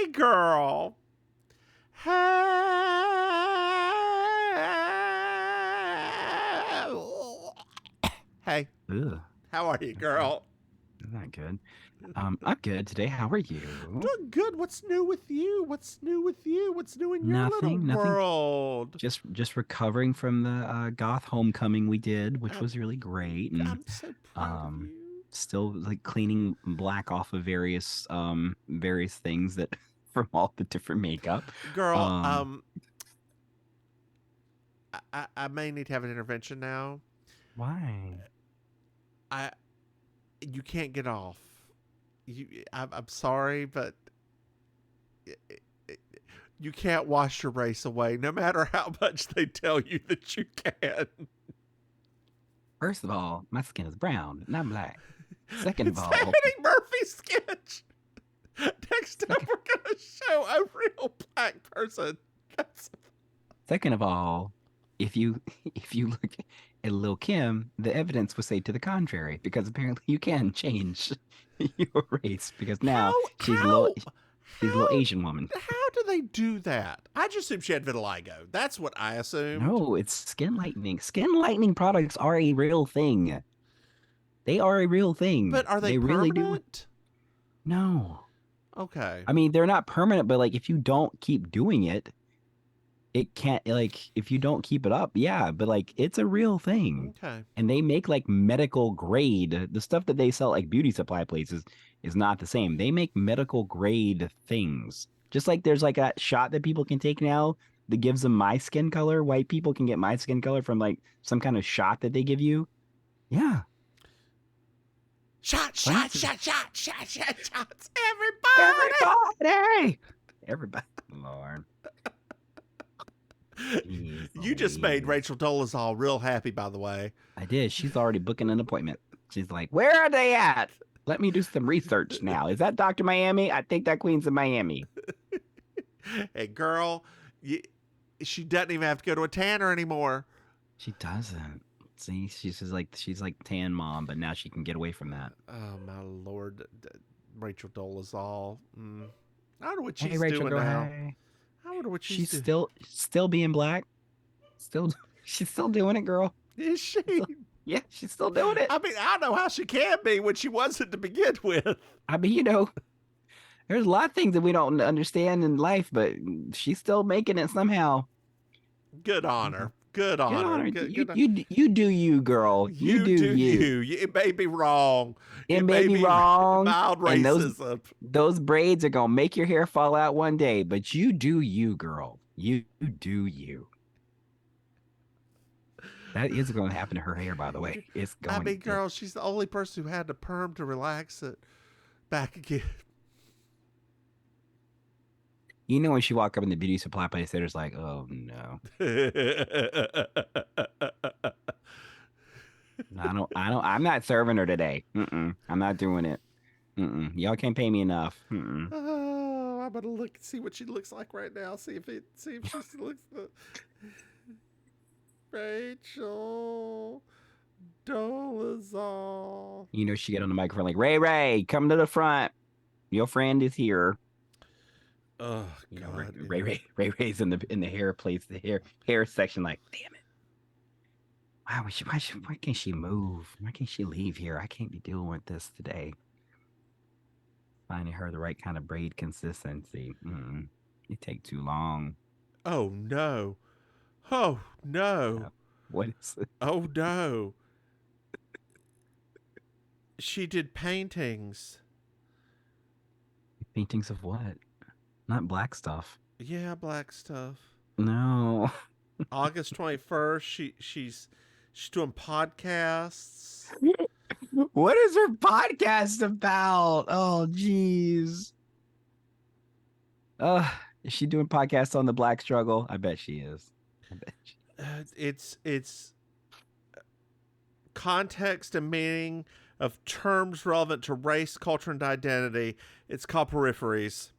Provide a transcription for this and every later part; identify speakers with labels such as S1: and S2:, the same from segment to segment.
S1: Hey, girl. Hey. Hey,
S2: Ugh,
S1: how are you,
S2: that's not
S1: girl?
S2: that's not good. I'm good today. How are you?
S1: Doing good. What's new with you? What's new with you? What's new in your little
S2: Nothing.
S1: world?
S2: Just recovering from the goth homecoming we did, which
S1: I'm,
S2: was really great, and
S1: I'm so proud of
S2: um,
S1: you.
S2: still like cleaning black off of various things that from all the different makeup.
S1: Girl,
S2: Um,
S1: I may need to have an intervention now.
S2: why?
S1: I You can't get off. I'm sorry, but you can't wash your race away, no matter how much they tell you that you can.
S2: First of all, my skin is brown, not black. Second of
S1: It's the
S2: all,
S1: Eddie Murphy sketch. Next time
S2: second
S1: we're gonna show a real black person. That's
S2: second of all, if you if you look at Lil Kim, the evidence would say to the contrary, because apparently you can change your race because now
S1: how how
S2: she's a little
S1: how
S2: Asian woman.
S1: how do they do that? I just assumed she had vitiligo. That's what I assumed.
S2: No, it's skin lightening. Skin lightening products are a real thing. They are a real thing.
S1: But are they
S2: They really do.
S1: permanent?
S2: No.
S1: Okay.
S2: I mean, they're not permanent, but like if you don't keep doing it, it can't like if you don't keep it up, yeah, but like it's a real thing.
S1: Okay.
S2: And they make like medical grade. The stuff that they sell like beauty supply places is not the same. They make medical grade things. Just like there's like a shot that people can take now that gives them my skin color. White people can get my skin color from like some kind of shot that they give you. Yeah.
S1: Shot, shot,
S2: Plants.
S1: shot, shot, shot, shot, shots. Everybody.
S2: Everybody. Everybody. Lord. Jeez
S1: You just made
S2: Louise.
S1: Rachel Dolezal real happy, by the way.
S2: I did. She's already booking an appointment. She's like, where are they at? Let me do some research now. Is that Dr. Miami? I think that queen's in Miami.
S1: Hey, girl, you, she doesn't even have to go to a tanner anymore.
S2: She doesn't. See, she's like tan mom, but now she can get away from that.
S1: Oh my lord, Rachel Dolezal. I wonder what
S2: Hey
S1: she's
S2: Rachel,
S1: doing
S2: girl,
S1: now.
S2: hey.
S1: I wonder what she's
S2: She's
S1: doing.
S2: still being black. Still she's still doing it, girl.
S1: Is she?
S2: Still, yeah, she's still doing it.
S1: I mean, I don't know how she can be when she wasn't to begin with.
S2: I mean, there's a lot of things that we don't understand in life, but she's still making it somehow.
S1: Good
S2: You know,
S1: honor. Good
S2: good on
S1: honor.
S2: her.
S1: Good.
S2: You
S1: Good.
S2: you you do you, girl. You
S1: You
S2: do
S1: do
S2: you.
S1: you. It may be wrong.
S2: It
S1: It
S2: may
S1: may
S2: be
S1: be
S2: wrong,
S1: mild
S2: and
S1: racism.
S2: those braids are gonna make your hair fall out one day, but you do you, girl. You do you. That is going to happen to her hair, by the way. It's
S1: I
S2: going
S1: mean,
S2: to.
S1: girl, she's the only person who had the perm to relax it back again.
S2: You know, when she walk up in the beauty supply place, they're just like, "Oh no, no, I don't. I'm not serving her today. I'm not doing it. Y'all can't pay me enough.
S1: Oh, I'm gonna look see what she looks like right now. See if she looks the Rachel Dolezal.
S2: You know, she get on the microphone like, Ray, come to the front. Your friend is here.
S1: Oh
S2: You know,
S1: God,
S2: Ray's in the hair place, the hair section. Like, damn it. Why can't she move? Why can't she leave here? I can't be dealing with this today. Finding her the right kind of braid consistency. It take too long.
S1: oh no, oh no,
S2: What is it?
S1: oh no. She did paintings.
S2: Paintings of what? Not black stuff.
S1: Yeah, black stuff.
S2: No.
S1: August 21st. She's doing podcasts.
S2: What is her podcast about? Oh, jeez. Is she doing podcasts on the black struggle? I bet she is. I bet she.
S1: It's context and meaning of terms relevant to race, culture, and identity. It's called peripheries.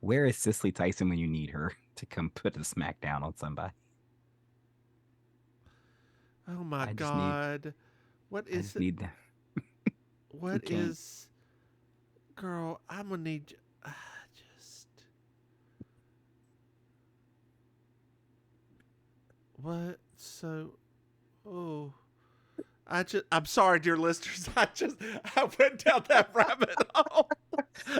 S2: Where is Cicely Tyson when you need her to come put a smackdown on somebody?
S1: Oh my
S2: I just need.
S1: God. What
S2: I
S1: is
S2: just
S1: it?
S2: need that. I
S1: What
S2: can't.
S1: is. Girl, I'm gonna need you. Just. What? So. Oh. I'm sorry, dear listeners. I went down that rabbit hole.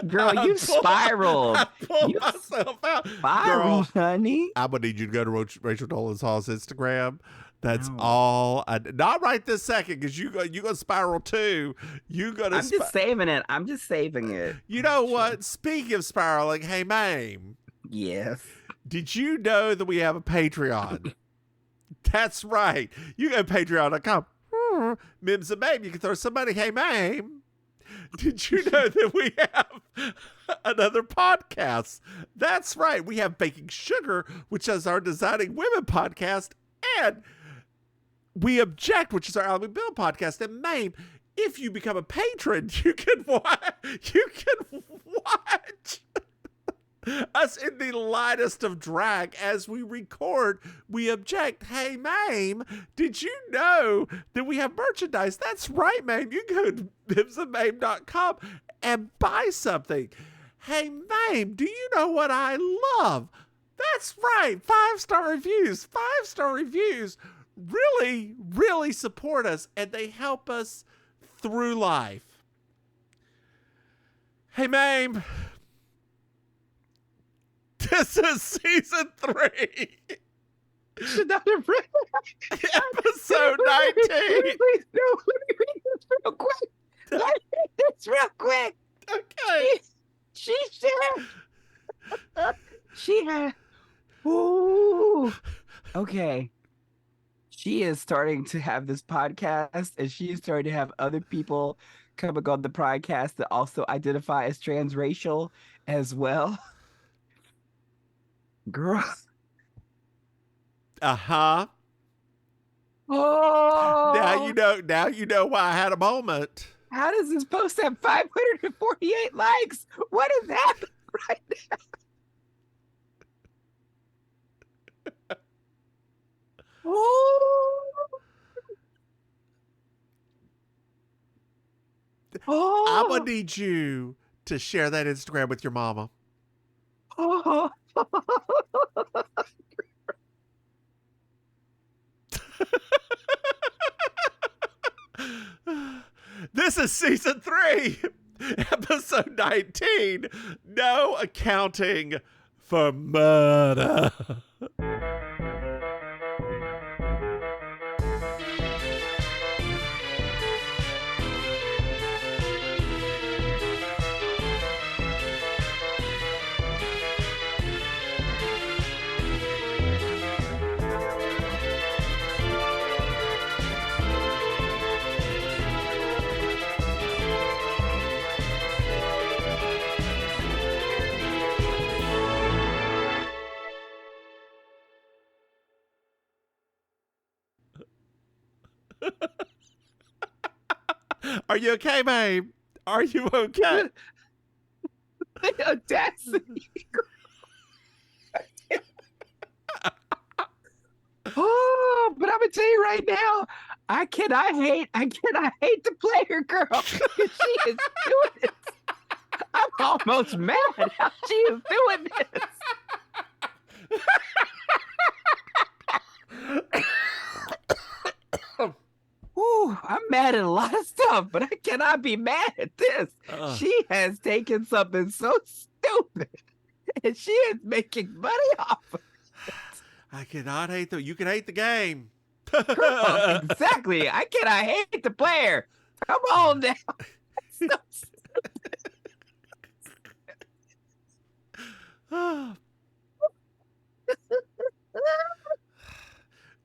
S2: Girl, you
S1: I
S2: spiraled.
S1: pulled
S2: You
S1: myself out.
S2: spiraled,
S1: Girl,
S2: honey.
S1: I'm gonna need you to go to Rachel Dolan's Hall's Instagram. That's
S2: No.
S1: all. Not right this second, because you gonna spiral too. You gonna.
S2: I'm just saving it. I'm just saving it.
S1: You know
S2: Sure.
S1: what? Speaking of spiraling, hey Maim,
S2: Yes.
S1: did you know that we have a Patreon? That's right. You go to patreon.com. Mims and Maim. You can throw somebody, hey Maim. Did you know that we have another podcast? That's right. We have Baking Sugar, which is our Designing Women podcast, and We Object, which is our Alabama Bill podcast. And Maim, if you become a patron, you can watch us in the lightest of drag as we record We Object. Hey, Maim, did you know that we have merchandise? That's right, Maim. You can go to mimsandmaim.com and buy something. Hey, Maim, do you know what I love? That's right, 5-star reviews. 5-star reviews really, really support us, and they help us through life. Hey, Maim. This is season 3,
S2: Should not have read
S1: episode 19.
S2: Please, no, let me read this real quick. Let me read this real quick.
S1: Okay.
S2: She said, she had, ooh, okay. She is starting to have this podcast, and she is starting to have other people coming on the podcast that also identify as transracial as well. Girl.
S1: Uh-huh.
S2: Oh.
S1: Now you know why I had a moment.
S2: How does this post have 548 likes? What is happening right now?
S1: I'm gonna need you to share that Instagram with your mama.
S2: Oh.
S1: This is season 3, episode 19. No accounting for murder. Are you okay, babe? Are you okay?
S2: The audacity. Oh, but I'm gonna tell you right now, I cannot hate the player girl. She is doing this. I'm almost mad how she is doing this. Ooh, I'm mad at a lot of stuff, but I cannot be mad at this. She has taken something so stupid, and she is making money off of it.
S1: I cannot hate you can hate the game.
S2: Girl, exactly. I cannot hate the player. Come on now. So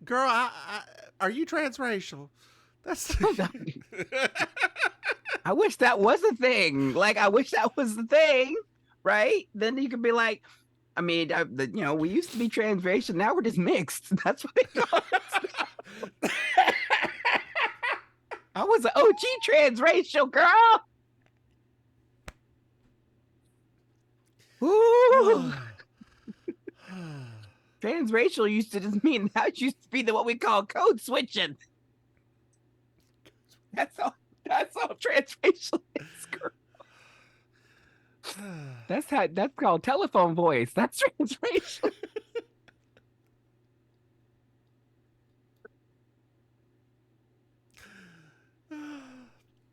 S1: Girl, are you transracial? That's.
S2: I wish that was a thing. Like, I wish that was the thing, right? Then you could be like, I mean, we used to be transracial. Now we're just mixed. That's what they call it. I was an OG transracial girl. Ooh. Transracial used to just mean that used to be what we call code switching. That's all. That's all transracial is, girl. That's how. That's called telephone voice. That's transracial.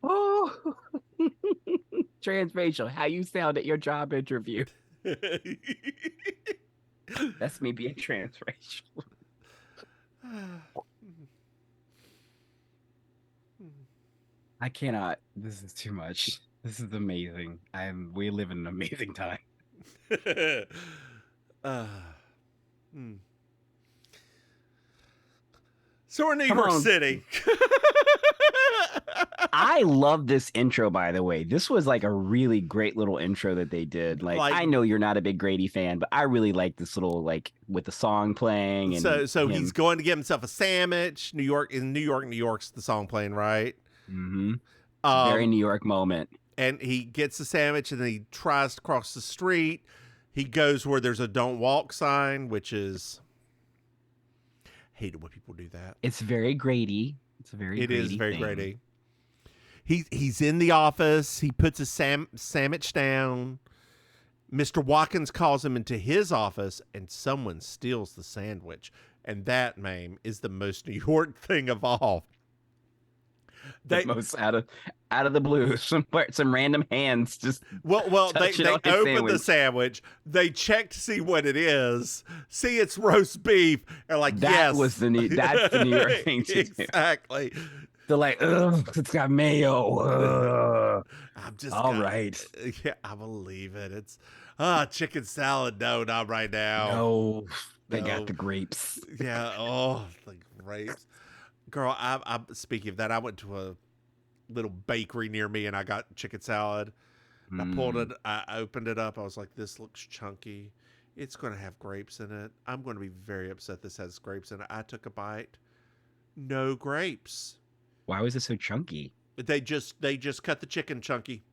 S2: Oh, transracial. How you sound at your job interview. That's me being transracial. I cannot. This is too much. This is amazing. We live in an amazing time.
S1: uh, hmm. So we're in New
S2: Come
S1: York
S2: on.
S1: City.
S2: I love this intro, by the way. This was like a really great little intro that they did. Like,
S1: Like,
S2: I know you're not a big Grady fan, but I really like this little, like, with the song playing and
S1: so he's
S2: him.
S1: going to get himself a sandwich. New York's the song playing, right?
S2: Mm-hmm. Very
S1: Um,
S2: New York moment.
S1: and he gets the sandwich and then he tries to cross the street. He goes where there's a "Don't Walk" sign, which is hate it when people do that.
S2: It's very Grady. It's a very
S1: It is
S2: Grady
S1: very
S2: thing.
S1: Grady. He's in the office. He puts a sandwich down. Mr. Watkins calls him into his office, and someone steals the sandwich. And that, Maim, is the most New York thing of all.
S2: The most out of the blue. Some random hands just
S1: they open the sandwich. They check to see what it is. See, it's roast beef. They're like, yes,
S2: that's the New York thing to
S1: exactly.
S2: do. They're like, ugh, it's got mayo.
S1: I'm just
S2: all right.
S1: Yeah, I believe it. It's chicken salad. No, not right now.
S2: No, they got the grapes.
S1: Yeah. Oh, the grapes. Girl, I speaking of that, I went to a little bakery near me and I got chicken salad. And I pulled it. I opened it up. I was like, this looks chunky. It's going to have grapes in it. I'm going to be very upset this has grapes in it. I took a bite. No grapes.
S2: Why was it so chunky?
S1: They just cut the chicken chunky.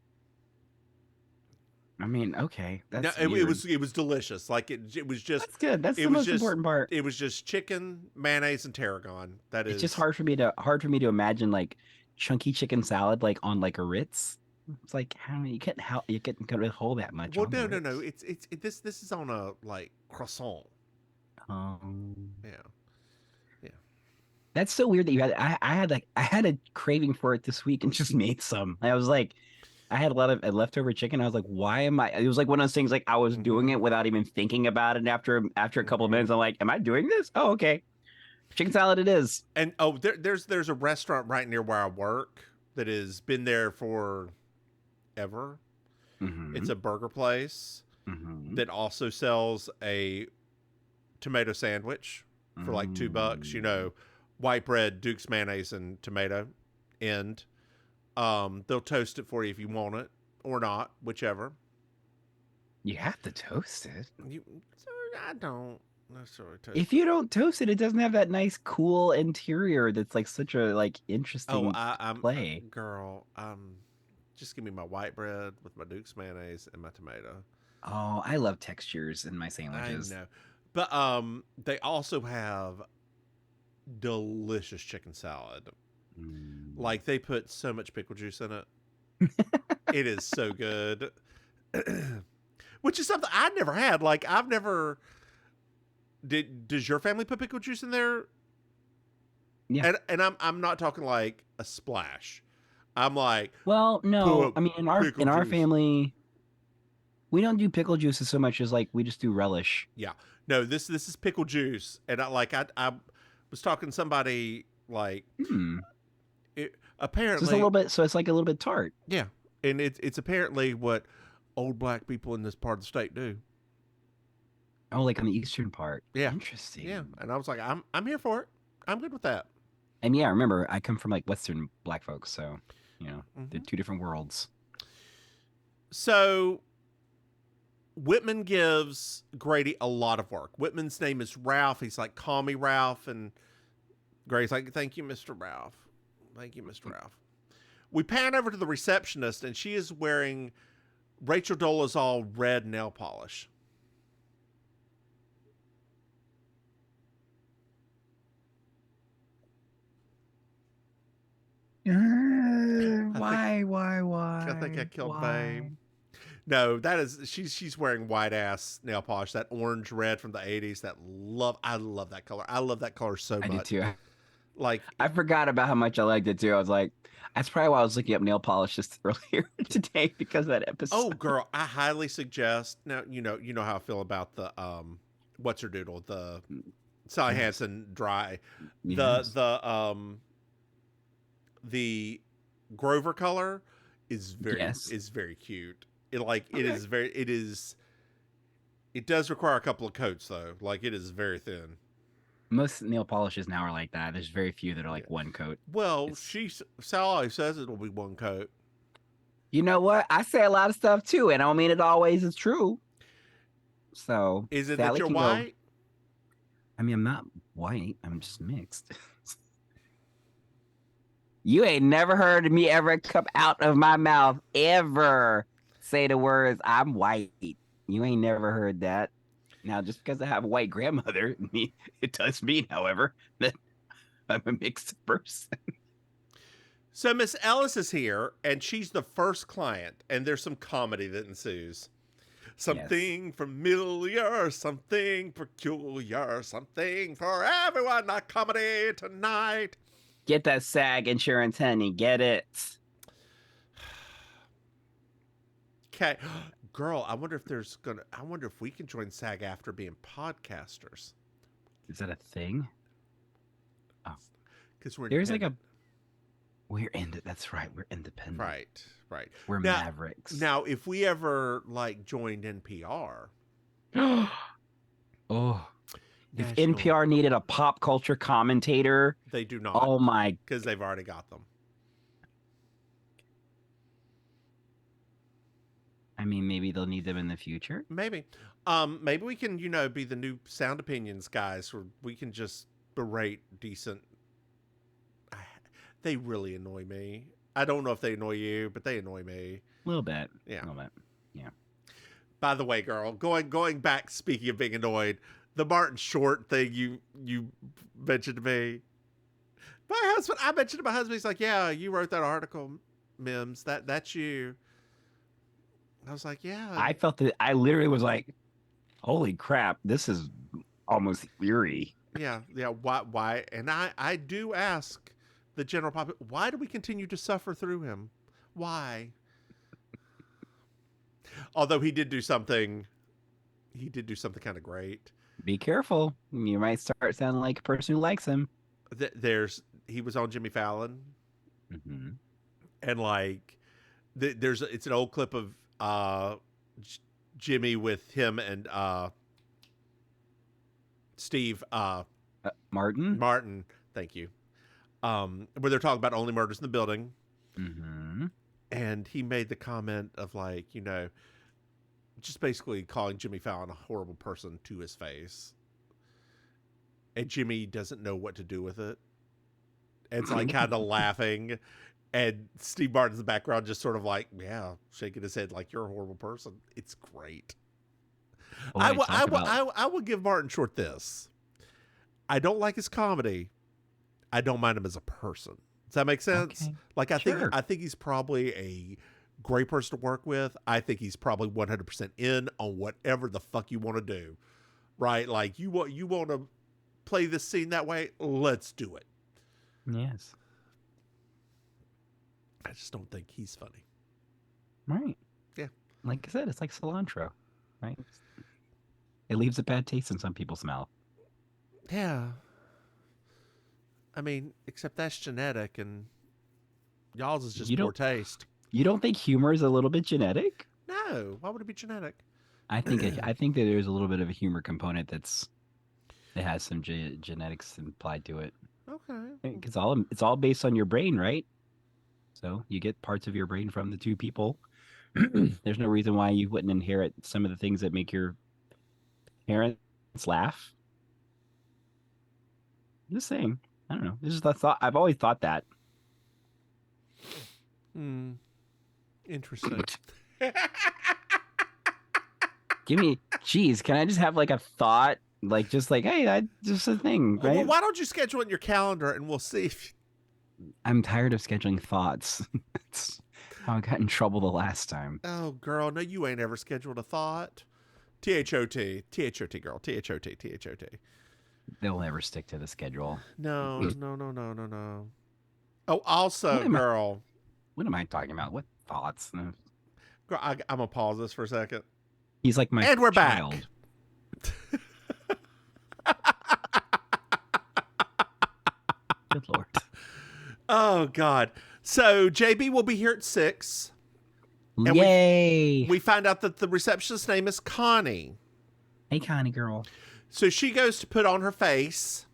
S2: I mean, okay, that's
S1: no, it was delicious. Like it was just
S2: that's good. That's the most important part.
S1: It was just chicken, mayonnaise, and tarragon.
S2: It's just hard for me to imagine like chunky chicken salad like on like a Ritz. It's like how you couldn't hold that much.
S1: Well, no. It's this is on a like croissant. Yeah.
S2: That's so weird that you had. I had a craving for it this week and just made some. I was like, I had a lot of leftover chicken. I was like, why am I? It was like one of those things. Like I was doing it without even thinking about it. And after a couple of minutes, I'm like, am I doing this? Oh, okay. Chicken salad it is.
S1: And there's a restaurant right near where I work that has been there for ever.
S2: Mm-hmm.
S1: It's a burger place that also sells a tomato sandwich for like $2. You know, white bread, Duke's mayonnaise, and tomato end. They'll toast it for you if you want it or not, whichever.
S2: You have to toast it.
S1: I don't necessarily toast
S2: If you don't toast it, it doesn't have that nice, cool interior. That's like such a like interesting play.
S1: Girl, just give me my white bread with my Duke's mayonnaise and my tomato.
S2: Oh, I love textures in my sandwiches.
S1: I know, but they also have delicious chicken salad. Like they put so much pickle juice in it. It is so good. Which is something I never had. Like I've never does your family put pickle juice in there?
S2: Yeah.
S1: And I'm not talking like a splash. I'm like,
S2: well, no. I mean in our family we don't do pickle juices so much as like we just do relish.
S1: Yeah. No, this is pickle juice. And I was talking to somebody like it apparently
S2: so it's like a little bit tart.
S1: Yeah. And it's apparently what old black people in this part of the state do.
S2: Oh, like on the eastern part.
S1: Yeah.
S2: Interesting.
S1: Yeah. And I was like, I'm here for it. I'm good with that.
S2: And yeah, remember, I come from like Western black folks, so you know, they're two different worlds.
S1: So Whitman gives Grady a lot of work. Whitman's name is Ralph. He's like, call me Ralph. And Grady's like, thank you, Mr. Ralph. Thank you, Mr. Ralph. We pan over to the receptionist, and she is wearing Rachel Dolezal red nail polish. I think I killed
S2: Why?
S1: Maim. No, that is she's wearing white ass nail polish, that orange red from the 80s. I love that color. I love that color so
S2: I did
S1: much.
S2: too.
S1: Like
S2: I forgot about how much I liked it too. I was like, that's probably why I was looking up nail polish just earlier today because of that episode.
S1: oh girl, I highly suggest. Now you know how I feel about the what's her doodle, the Sally
S2: Yes.
S1: Hansen dry.
S2: Yes.
S1: The Grover color is
S2: Yes.
S1: very cute. It
S2: Okay.
S1: is very it is it does require a couple of coats though. Like it is very thin.
S2: Most nail polishes now are like that. There's very few that are like
S1: Yeah.
S2: one coat.
S1: Well,
S2: It's
S1: Sally says it'll be one coat.
S2: You know what? I say a lot of stuff too, and I don't mean it always is true. So
S1: Is it that
S2: Sally
S1: you're
S2: can go.
S1: white?
S2: I mean, I'm not white. I'm just mixed. You ain't never heard me ever come out of my mouth ever say the words "I'm white." You ain't never heard that. Now, just because I have a white grandmother, it does mean, however, that I'm a mixed person.
S1: So Miss Ellis is here, and she's the first client, and there's some comedy that ensues. Something familiar, something peculiar, something for everyone. Not comedy tonight.
S2: Get that SAG insurance, honey. Get it.
S1: Okay, girl. I wonder if we can join SAG after being podcasters.
S2: Is that a thing? Oh,
S1: Because we're
S2: there's like
S1: independent.
S2: That's right. We're independent.
S1: Right.
S2: We're
S1: Now-
S2: mavericks.
S1: Now, if we ever like joined NPR,
S2: Oh, if
S1: National-
S2: NPR needed a pop culture commentator,
S1: they do not.
S2: oh my!
S1: Because they've already got them.
S2: I mean, maybe they'll need them in the future.
S1: Maybe we can, be the new Sound Opinions guys, where we can just berate decent. They really annoy me. I don't know if they annoy you, but they annoy me.
S2: A little bit.
S1: Yeah.
S2: A little bit.
S1: By the way, girl, going back. Speaking of being annoyed, the Martin Short thing you mentioned to me. I mentioned to my husband. He's like, "Yeah, you wrote that article, Mims. That's you." I was like, "Yeah."
S2: I felt that I literally was like, "Holy crap! This is almost eerie."
S1: Yeah. Why? And I do ask the general public, why do we continue to suffer through him? Why? Although he did do something kind of great.
S2: Be careful. You might start sounding like a person who likes him.
S1: He was on Jimmy Fallon,
S2: Mm-hmm.
S1: and it's an old clip of Jimmy with him and Steve
S2: Martin.
S1: Thank you. Where they're talking about only murders in the building.
S2: Mm-hmm.
S1: And he made the comment of just basically calling Jimmy Fallon a horrible person to his face. And Jimmy doesn't know what to do with it. And it's kind of laughing. And Steve Martin's in the background just sort of shaking his head like, you're a horrible person. It's great. I will give Martin Short this. I don't like his comedy. I don't mind him as a person. Does that make sense?
S2: Okay.
S1: I think he's probably a great person to work with. I think he's probably 100% in on whatever the fuck you want to do. Right? Like you want to play this scene that way? Let's do it.
S2: Yes.
S1: I just don't think he's funny.
S2: Right.
S1: Yeah.
S2: Like I said, it's like cilantro, right? It leaves a bad taste in some people's mouth.
S1: Yeah. I mean, except that's genetic, and y'all's is just poor taste.
S2: You don't think humor is a little bit genetic?
S1: No. Why would it be genetic?
S2: I think that there's a little bit of a humor component that has some genetics implied to it.
S1: Okay.
S2: It's all based on your brain, right? So you get parts of your brain from the two people. There's no reason why you wouldn't inherit some of the things that make your parents laugh. I'm just saying. I don't know. This is the thought. I've always thought that.
S1: Interesting.
S2: Geez, can I just have like a thought? Like, hey, just a thing, right?
S1: Well, why don't you schedule it in your calendar and we'll see if...
S2: I'm tired of scheduling thoughts. How I got in trouble the last time.
S1: Oh, girl, no, you ain't ever scheduled a thought. THOT, THOT, girl, THOT, THOT.
S2: They'll never stick to the schedule.
S1: No, no, no, no, no, no. Oh,
S2: What
S1: also,
S2: am I?
S1: girl,
S2: What am I talking about? What thoughts?
S1: girl, I'm gonna pause this for a second.
S2: He's like my
S1: And we're
S2: child.
S1: back.
S2: Good Lord.
S1: Oh God. So JB will be here at 6. And
S2: Yay!
S1: we find out that the receptionist's name is Connie.
S2: Hey, Connie girl.
S1: So she goes to put on her face.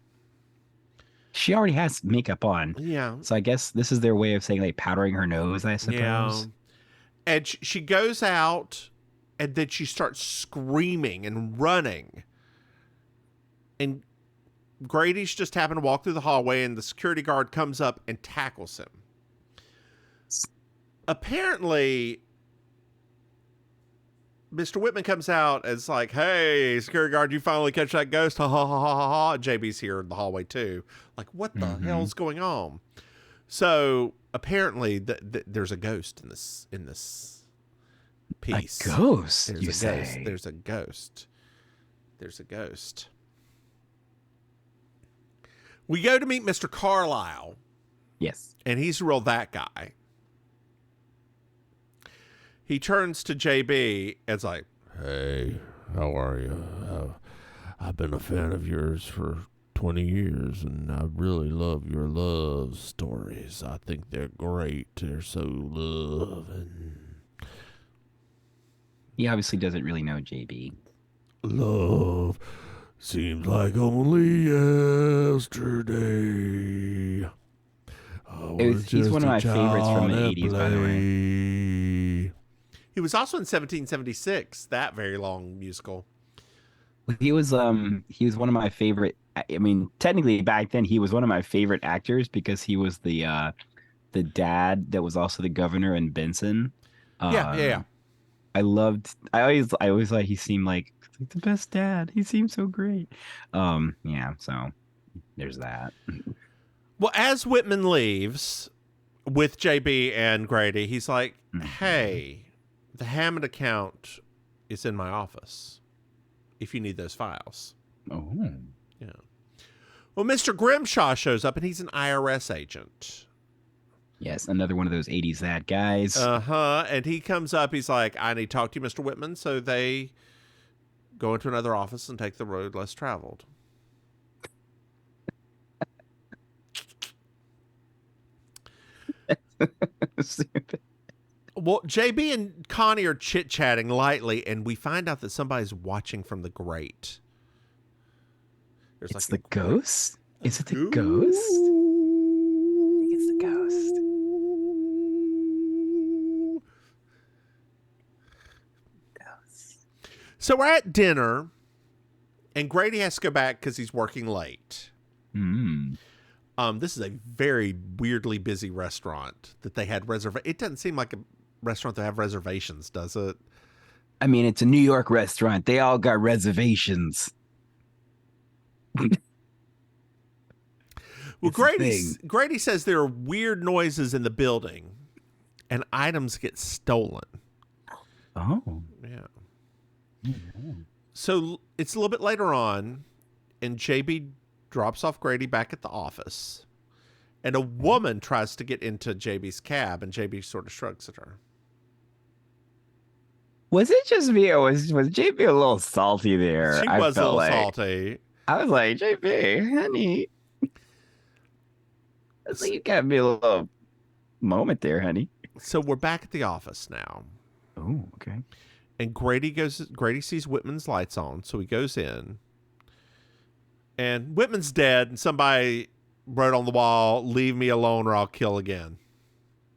S2: She already has makeup on.
S1: Yeah.
S2: So I guess this is their way of saying like powdering her nose, I suppose.
S1: Yeah. And she goes out, and then she starts screaming and running. And Grady's just happened to walk through the hallway, and the security guard comes up and tackles him. Apparently, Mr. Whitman comes out and is like, "Hey, security guard, you finally catch that ghost? Ha ha ha ha ha!" JB's here in the hallway too. Like, what the hell's going on? So apparently, there's a ghost in this piece.
S2: A ghost?
S1: There's
S2: you
S1: a
S2: say?
S1: ghost. There's a ghost. There's a ghost. We go to meet Mr. Carlisle.
S2: Yes.
S1: And he's real that guy. He turns to JB and's like, "Hey, how are you? I've been a fan of yours for 20 years, and I really love your love stories. I think they're great. They're so loving."
S2: He obviously doesn't really know JB.
S1: Love seems like only yesterday.
S2: He's one of my favorites from the 80s, by the way.
S1: He was also in 1776, that very long musical.
S2: He was one of my favorite. I mean, technically back then he was one of my favorite actors because he was the dad that was also the governor in Benson.
S1: Yeah.
S2: I always thought he seemed like the best dad. He seemed so great. Yeah, so there's that.
S1: Well, as Whitman leaves with JB and Grady, he's like, "Hey, the Hammond account is in my office if you need those files."
S2: Oh.
S1: Yeah. Well, Mr. Grimshaw shows up, and he's an IRS agent.
S2: Yes, another one of those 80s that guys.
S1: Uh-huh. And he comes up, he's like, "I need to talk to you, Mr. Whitman." So they go into another office and take the road less traveled.
S2: Stupid.
S1: Well, JB and Connie are chit-chatting lightly, and we find out that somebody's watching from the grate. There's
S2: It's
S1: like
S2: the ghost? Is it the ghost? I think it's the ghost.
S1: So we're at dinner, and Grady has to go back because he's working late. This is a very weirdly busy restaurant that they had It doesn't seem like a restaurant that have reservations, does it?
S2: I mean, it's a New York restaurant. They all got reservations.
S1: Well, Grady says there are weird noises in the building, and items get stolen.
S2: Oh.
S1: Yeah. So it's a little bit later on, and JB drops off Grady back at the office, and a woman tries to get into JB's cab, and JB sort of shrugs at her.
S2: Was it just me, or was JB a little salty there?
S1: She was a little salty.
S2: I was like, JB, honey. So you got me a little moment there, honey.
S1: So we're back at the office now.
S2: Oh, okay.
S1: And Grady sees Whitman's lights on, so he goes in. And Whitman's dead, and somebody wrote on the wall, "Leave me alone or I'll kill again."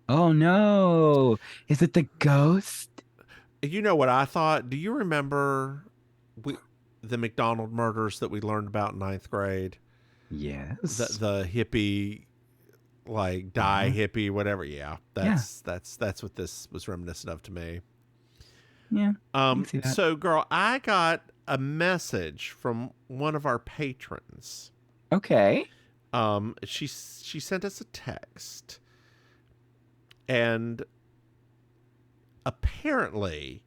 S2: Oh, no. Is it the ghost?
S1: You know what I thought? Do you remember the McDonald murders that we learned about in 9th grade?
S2: Yes.
S1: The hippie, like die hippie, whatever. Yeah, that's what this was reminiscent of to me.
S2: Yeah. I can see that.
S1: So, girl, I got a message from one of our patrons.
S2: Okay.
S1: She sent us a text, and apparently,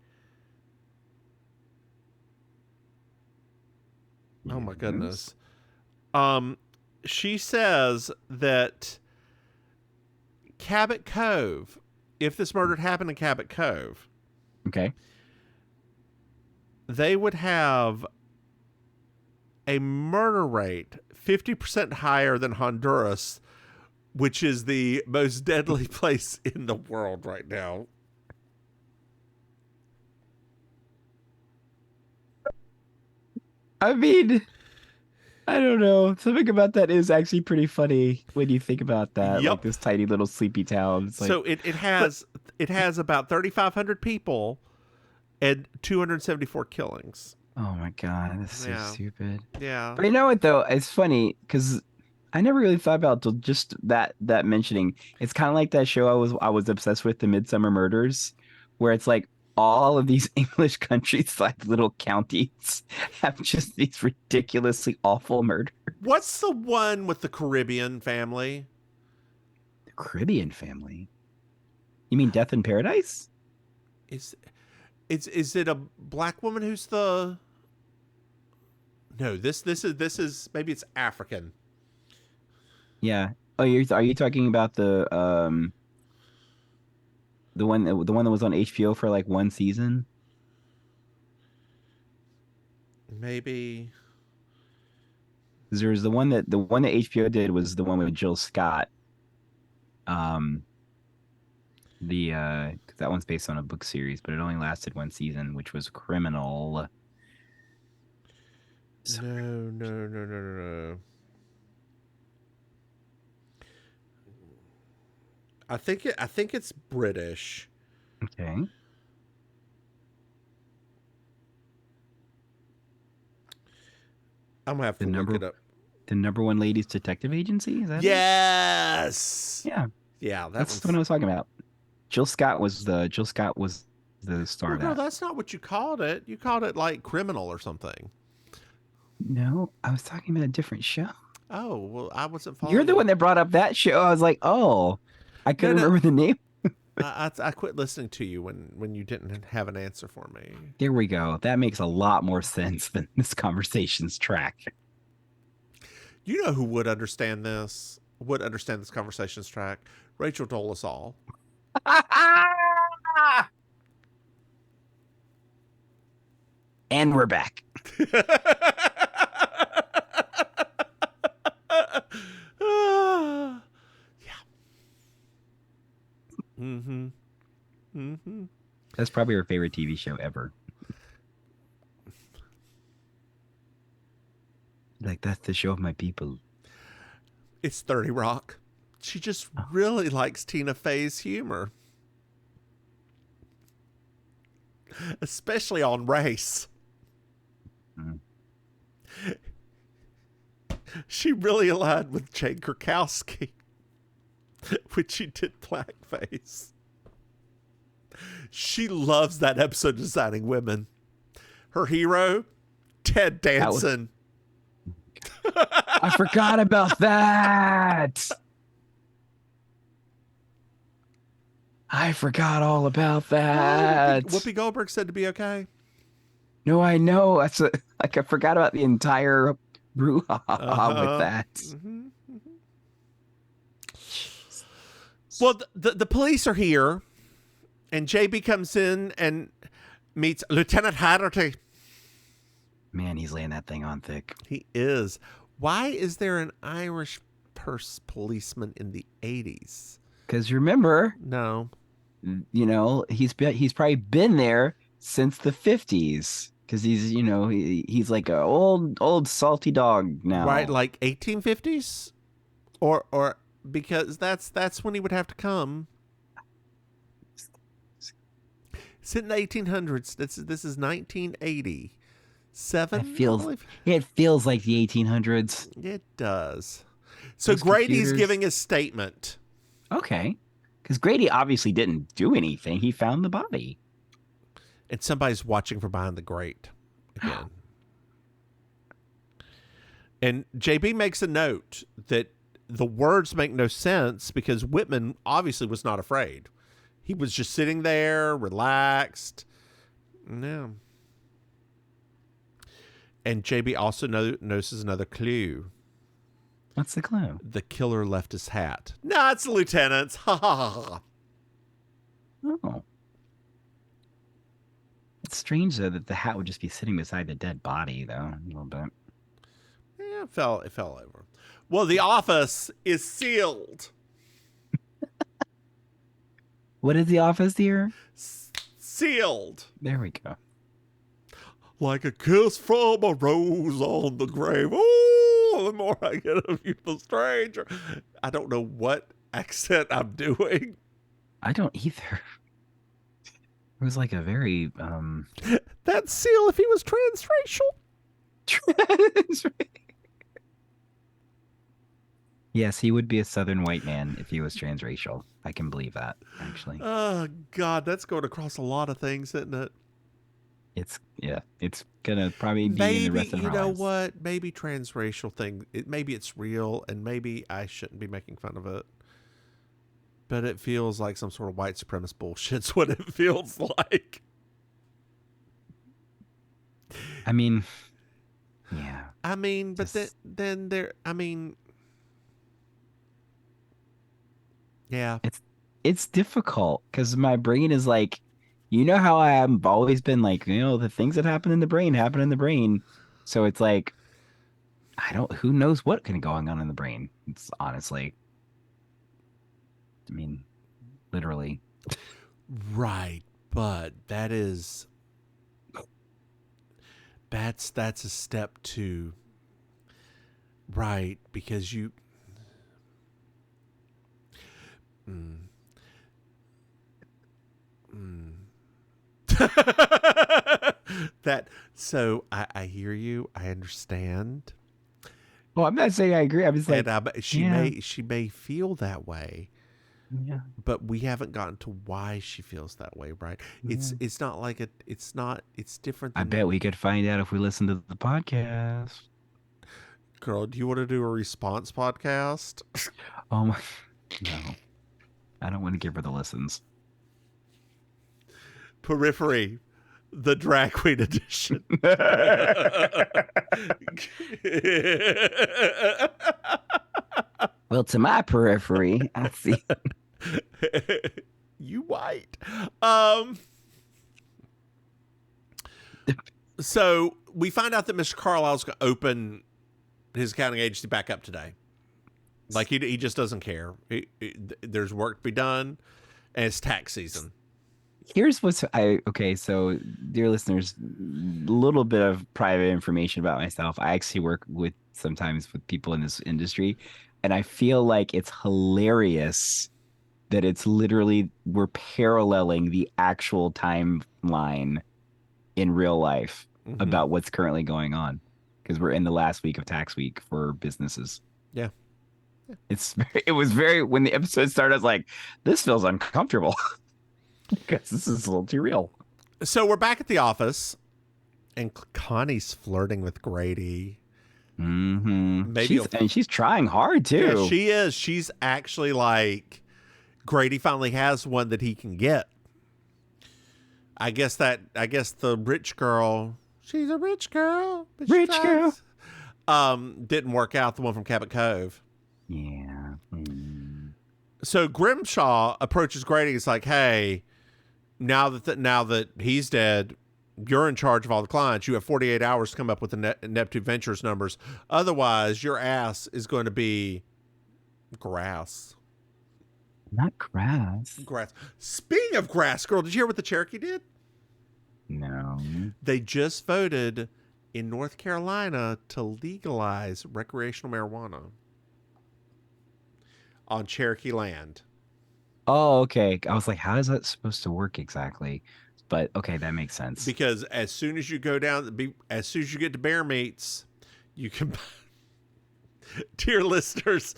S1: oh my
S2: Yes.
S1: goodness, she says that Cabot Cove, if this murder had happened in Cabot Cove,
S2: Okay.
S1: they would have a murder rate 50% higher than Honduras, which is the most deadly place in the world right now.
S2: I mean, I don't know. Something about that is actually pretty funny when you think about that. Like
S1: Yep.
S2: this tiny little sleepy town. It's
S1: So
S2: like,
S1: it has about 3,500 people and 274 killings.
S2: oh my God, that's so
S1: Yeah.
S2: stupid.
S1: Yeah.
S2: But you know what though? It's funny because I never really thought about just that mentioning. It's kind of like that show I was obsessed with, The Midsummer Murders, where it's like all of these English countries, like little counties, have just these ridiculously awful murders.
S1: What's the one with the Caribbean family?
S2: The Caribbean family. You mean Death in Paradise?
S1: Is it a black woman who's the? No, this is maybe it's African.
S2: Yeah. Oh, are you talking about the one that was on HBO for like one season?
S1: Maybe.
S2: 'Cause there was the one that HBO did was the one with Jill Scott. The 'cause that one's based on a book series, but it only lasted one season, which was Criminal.
S1: No. I think it's British.
S2: Okay.
S1: I'm gonna have to look it up.
S2: The number one ladies detective agency? Is that it?
S1: Yes.
S2: Yeah.
S1: Yeah,
S2: That's the one I was talking about. Jill Scott was the star
S1: Well,
S2: of
S1: no,
S2: that.
S1: that's not what you called it. You called it like Criminal or something.
S2: No, I was talking about a different show.
S1: Oh, well, I wasn't following.
S2: You're the one that brought up that show. I was like, oh, I couldn't remember the name.
S1: I quit listening to you when you didn't have an answer for me.
S2: There we go. That makes a lot more sense than this conversation's track.
S1: You know who would understand this? Would understand this conversation's track? Rachel Dolezal.
S2: And we're back.
S1: Yeah. Mm-hmm. Mm-hmm.
S2: That's probably her favorite TV show ever. Like, that's the show of my people.
S1: It's 30 Rock. She just really likes Tina Fey's humor. Especially on race.
S2: Mm.
S1: She really aligned with Jane Krakowski when she did blackface. She loves that episode Designing Women. Her hero, Ted Danson.
S2: I forgot about that. I forgot all about that.
S1: Whoopi Goldberg said to be okay.
S2: No, I know. Like I forgot about the entire brouhaha with that.
S1: Mm-hmm. Well, the police are here, and JB comes in and meets Lieutenant Hatterty.
S2: Man, he's laying that thing on thick.
S1: He is. Why is there an Irish policeman in the 80s?
S2: Because remember,
S1: No.
S2: you know, he's probably been there since the 50s. Because he's like an old salty dog now.
S1: Right, like 1850s? Or because that's when he would have to come. It's in the 1800s. This is 1980.
S2: It feels like the 1800s.
S1: It does. So
S2: Those
S1: Grady's
S2: computers.
S1: giving his statement.
S2: Okay. Because Grady obviously didn't do anything. He found the body.
S1: And somebody's watching from behind the grate again. And JB makes a note that the words make no sense because Whitman obviously was not afraid. He was just sitting there, relaxed. No. And JB also notices another clue.
S2: What's the clue?
S1: The killer left his hat. No, it's the lieutenant's. Ha ha ha ha.
S2: Oh. It's strange, though, that the hat would just be sitting beside the dead body, though, a little bit.
S1: Yeah, it fell over. Well, the office is sealed.
S2: What is the office here?
S1: Sealed.
S2: There we go.
S1: Like a kiss from a rose on the grave. Oh, the more I get of you, the stranger. I don't know what accent I'm doing.
S2: I don't either. It was like a very
S1: That's Seal if he was transracial.
S2: Yes, he would be a Southern white man if he was transracial. I can believe that, actually.
S1: Oh God, that's going across a lot of things, isn't it?
S2: It's gonna probably be in the rest of our lives.
S1: You know what? Maybe transracial thing. Maybe it's real, and maybe I shouldn't be making fun of it. But it feels like some sort of white supremacist bullshit's what it feels like.
S2: I mean, yeah.
S1: I mean, but then there. I mean, yeah.
S2: It's difficult because my brain is like, you know how I have always been like, the things that happen in the brain happen in the brain. So it's like, who knows what can be going on in the brain? It's honestly, I mean, literally.
S1: Right. But that's a step to, right. Because you, so I hear you. I understand.
S2: Well, I'm not saying I agree. I'm just like,
S1: she may feel that way.
S2: Yeah.
S1: But we haven't gotten to why she feels that way, right?
S2: Yeah.
S1: It's not like it's different.
S2: I bet we could find out if we listen to the podcast.
S1: Girl, do you want to do a response podcast?
S2: Oh my, no. I don't want to give her the listens.
S1: Periphery, the drag queen edition.
S2: Well, to my periphery, I see.
S1: You white. So we find out that Mr. Carlisle's going to open his accounting agency back up today. Like he just doesn't care. There's work to be done, and it's tax season.
S2: Here's so dear listeners, a little bit of private information about myself. I actually work sometimes with people in this industry, and I feel like it's hilarious that it's literally, we're paralleling the actual timeline in real life about what's currently going on, because we're in the last week of tax week for businesses.
S1: Yeah.
S2: It was very, when the episode started, I was like, this feels uncomfortable. Because this is a little too real.
S1: So we're back at the office, and Connie's flirting with Grady.
S2: Mm-hmm. She's trying hard too.
S1: Yeah, she is. She's actually like, Grady finally has one that he can get. I guess the rich girl. She's a rich girl.
S2: Rich girl.
S1: Didn't work out. The one from Cabot Cove.
S2: Yeah.
S1: So Grimshaw approaches Grady. He's like, "Hey, now that he's dead, you're in charge of all the clients. You have 48 hours to come up with the Neptune Ventures numbers. Otherwise, your ass is going to be grass."
S2: Not grass.
S1: Grass. Speaking of grass, girl, did you hear what the Cherokee did?
S2: No.
S1: They just voted in North Carolina to legalize recreational marijuana on Cherokee land.
S2: Oh, okay. I was like, how is that supposed to work exactly? But okay, that makes sense.
S1: Because as soon as you go down, as soon as you get to Bear Meats, you can. Dear listeners,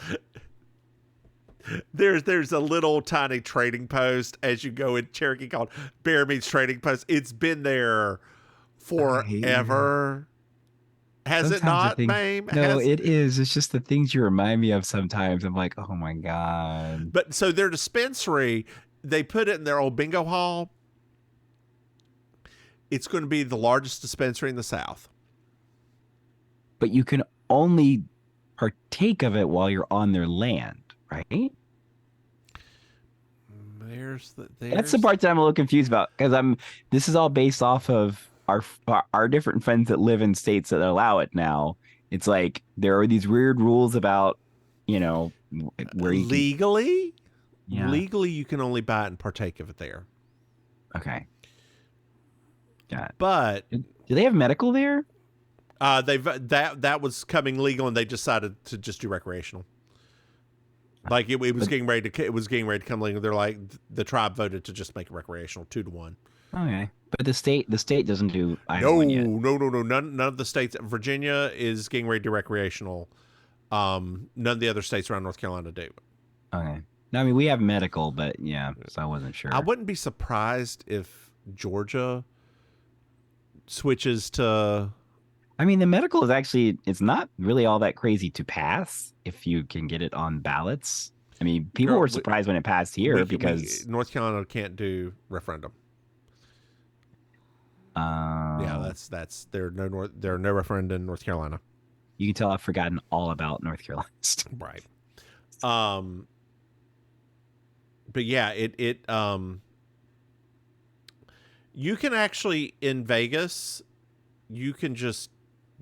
S1: there's a little tiny trading post as you go in Cherokee called Bear Meats Trading Post. It's been there forever. Has it not, Maim?
S2: No, it is. It's just the things you remind me of sometimes. I'm like, oh my God.
S1: But so their dispensary, They put it in their old bingo hall. It's going to be the largest dispensary in the South.
S2: But you can only partake of it while you're on their land, right? That's the part that I'm a little confused about, because this is all based off of our different friends that live in states that allow it now. It's like there are these weird rules about, where you
S1: legally,
S2: Yeah.
S1: legally you can only buy it and partake of it there.
S2: Okay. Got it.
S1: But
S2: do they have medical there?
S1: That was coming legal, and they decided to just do recreational. Like it was getting ready to come legal. They're like, the tribe voted to just make it recreational 2-1.
S2: Okay, but the state doesn't do either
S1: No,
S2: one yet.
S1: no. None of the states. Virginia is getting ready to do recreational. None of the other states around North Carolina do.
S2: Okay. No, I mean, we have medical, but yeah, so I wasn't sure.
S1: I wouldn't be surprised if Georgia switches to.
S2: I mean, the medical is actually, it's not really all that crazy to pass if you can get it on ballots. I mean, people were surprised when it passed here because
S1: North Carolina can't do referendum. Yeah, that's there are no referenda in North Carolina.
S2: You can tell I've forgotten all about North Carolina.
S1: Right. But yeah, it you can actually, in Vegas, you can just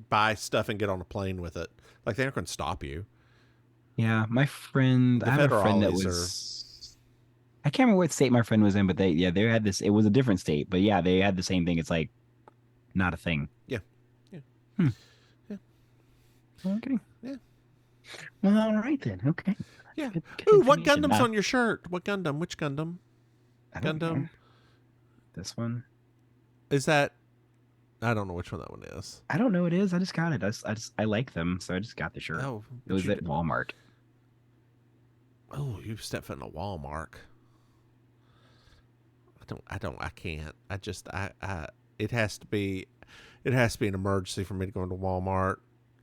S1: buy stuff and get on a plane with it. Like, they're not going to stop you.
S2: Yeah, my friend, I have a friend that was, I can't remember what state my friend was in, but they had this, it was a different state, but yeah, they had the same thing. It's like, not a thing.
S1: Yeah.
S2: Yeah.
S3: Okay.
S1: Yeah.
S3: Well, all right then. Okay.
S1: Yeah.
S3: Good
S1: Ooh, what
S3: information.
S1: Gundam's on your shirt? What Gundam? Which Gundam?
S3: I don't
S1: Gundam?
S3: know. This one?
S1: Is that? I don't know which one that one is.
S3: I don't know what it is. I just got it. I like them, so I just got the shirt.
S1: Oh,
S3: It was at Walmart.
S1: Oh, you stepped foot in a Walmart. I can't. It has to be an emergency for me to go into Walmart.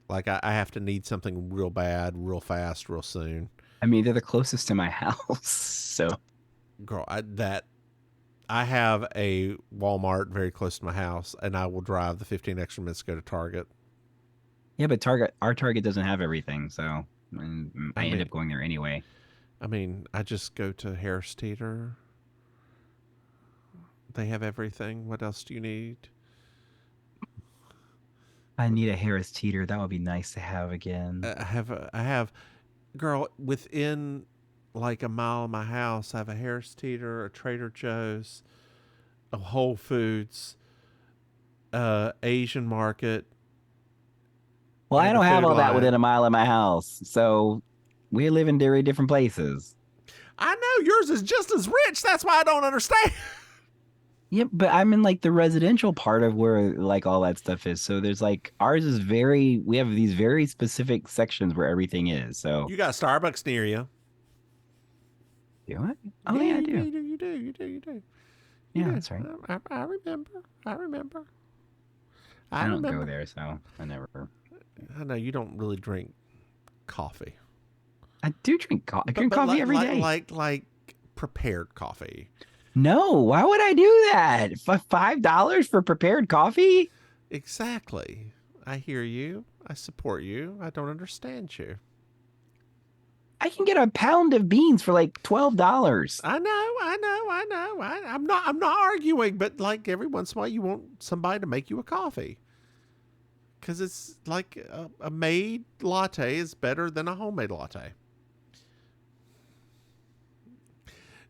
S1: Like, I have to need something real bad, real fast, real soon.
S3: I mean, they're the closest to my house, so.
S1: Girl, I have a Walmart very close to my house, and I will drive the 15 extra minutes to go to Target.
S2: Yeah, but our Target doesn't have everything, so I end up going there anyway.
S1: I mean, I just go to Harris Teeter. They have everything. What else do you need?
S2: I need a Harris Teeter. That would be nice to have again.
S1: I have, girl, within like a mile of my house, I have a Harris Teeter, a Trader Joe's, a Whole Foods, Asian Market.
S2: Well, I
S1: and
S2: don't
S1: a
S2: have
S1: Food
S2: all that
S1: Lion.
S2: within a mile of my house, so we live in very different places.
S1: I know yours is just as rich. That's why I don't understand.
S2: Yeah, but I'm in like the residential part of where like all that stuff is. So there's like ours is we have these very specific sections where everything is. So
S1: You got Starbucks near you.
S2: do I? Oh yeah, I do.
S1: You do.
S2: Yeah,
S1: do.
S2: that's right.
S1: I remember.
S2: I don't
S1: remember.
S2: go there, so I never.
S1: I know you don't really drink coffee.
S2: I do drink coffee. I
S1: But-
S2: drink
S1: but
S2: coffee every day.
S1: Like prepared coffee.
S2: No, why would I do that? $5 for prepared coffee?
S1: Exactly. I hear you. I support you. I don't understand you.
S2: I can get a pound of beans for like $12.
S1: I know. I'm not arguing, but like every once in a while you want somebody to make you a coffee. Because it's like a made latte is better than a homemade latte.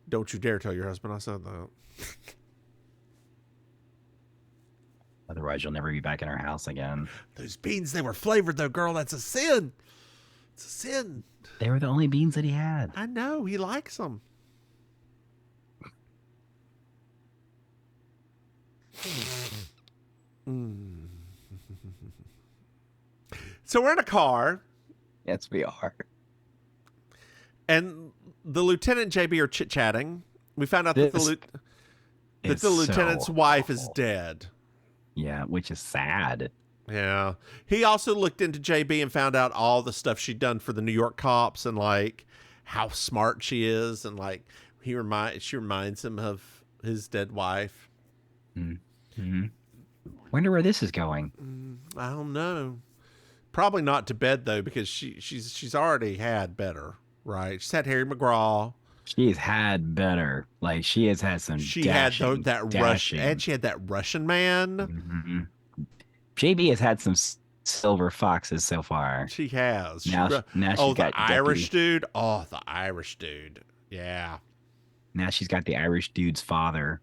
S1: Don't you dare tell your husband I said that.
S2: Otherwise, you'll never be back in our house again.
S1: Those beans, they were flavored though, girl. That's a sin. It's a sin.
S2: They were the only beans that he had.
S1: I know. He likes them. So we're in a car,
S2: Yes, we are.
S1: and the lieutenant and JB are chit-chatting. We found out that the
S2: It's
S1: lieutenant's
S2: so
S1: wife is
S2: awful.
S1: dead.
S2: Yeah, which is sad.
S1: Yeah. He also looked into JB and found out all the stuff she'd done for the New York cops and like how smart she is and like She reminds him of his dead wife.
S2: Mm-hmm. Wonder where this is going.
S1: I don't know. Probably not to bed though, because she's already had better, right? She's had Harry McGraw.
S2: She's had better. Like she has had some.
S1: She
S2: dashing,
S1: had that Russian, and she had that Russian man.
S2: Mm-hmm. JB has had some silver foxes so far.
S1: She has.
S2: Now she's got
S1: the Irish dude. Oh, the Irish dude. Yeah.
S2: Now she's got the Irish dude's father.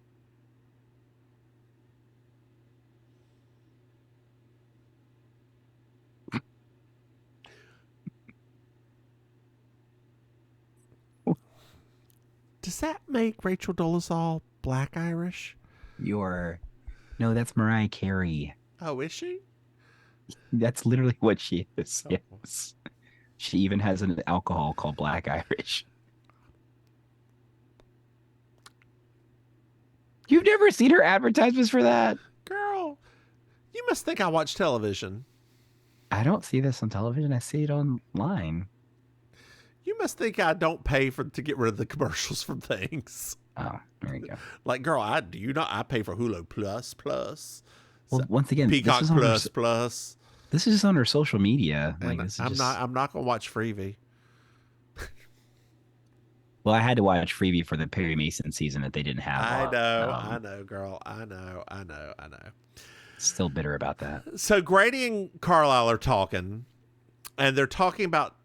S1: Does that make Rachel Dolezal Black Irish?
S2: No, that's Mariah Carey.
S1: Oh, is she?
S2: That's literally what she is.
S1: Oh.
S2: Yes. She even has an alcohol called Black Irish. You've never seen her advertisements for that?
S1: Girl, you must think I watch television.
S2: I don't see this on television. I see it online.
S1: You must think I don't pay to get rid of the commercials from things.
S2: Oh, there you go.
S1: Like, girl, I pay for Hulu Plus.
S2: Well, once again,
S1: Peacock Plus.
S2: This is just on her social media.
S1: Like, I'm not gonna watch Freevee.
S2: Well, I had to watch Freebie for the Perry Mason season that they didn't have.
S1: I know, girl. I know.
S2: Still bitter about that.
S1: So Grady and Carlisle are talking, and they're talking about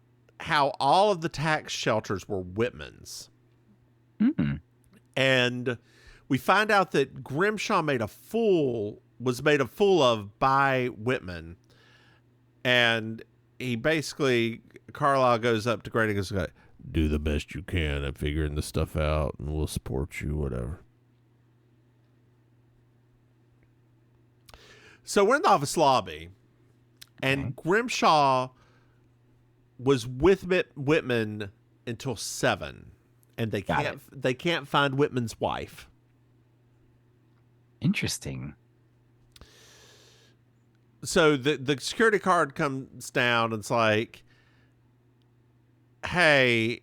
S1: how all of the tax shelters were Whitman's.
S2: Mm-hmm.
S1: And we find out that Grimshaw was made a fool of by Whitman. And Carlisle goes up to Grady and goes, do the best you can at figuring this stuff out, and we'll support you, whatever. So we're in the office lobby, and Grimshaw was with Whitman until 7, and they can't find Whitman's wife.
S2: Interesting.
S1: So the security card comes down, and it's like, hey,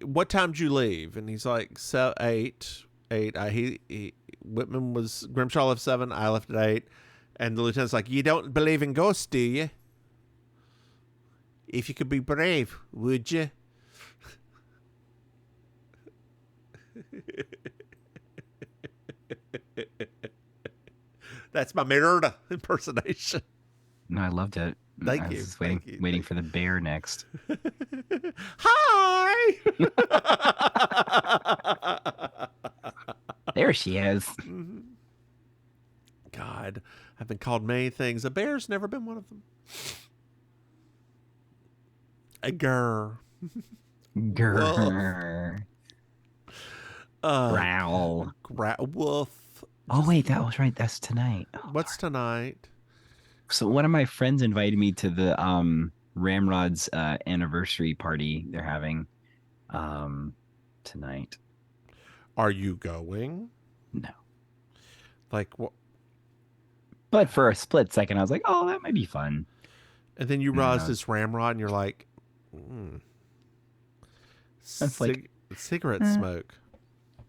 S1: what time did you leave? And he's like, 8. Grimshaw left 7. I left at 8. And the lieutenant's like, you don't believe in ghosts, do you? If you could be brave, would you? That's my Merida impersonation.
S2: No, I loved it.
S1: Thank
S2: I
S1: you.
S2: was waiting for the bear next.
S1: Hi!
S2: There she is.
S1: God, I've been called many things. A bear's never been one of them. A grr.
S2: Grr. Growl.
S1: Woof.
S2: Oh, wait, that was right. That's tonight. Oh,
S1: What's tonight?
S2: So one of my friends invited me to the Ramrod's anniversary party they're having tonight.
S1: Are you going?
S2: No.
S1: Like what?
S2: But for a split second, I was like, oh, that might be fun.
S1: And then you realize it's Ramrod, and you're like,
S2: That's like
S1: cigarette smoke.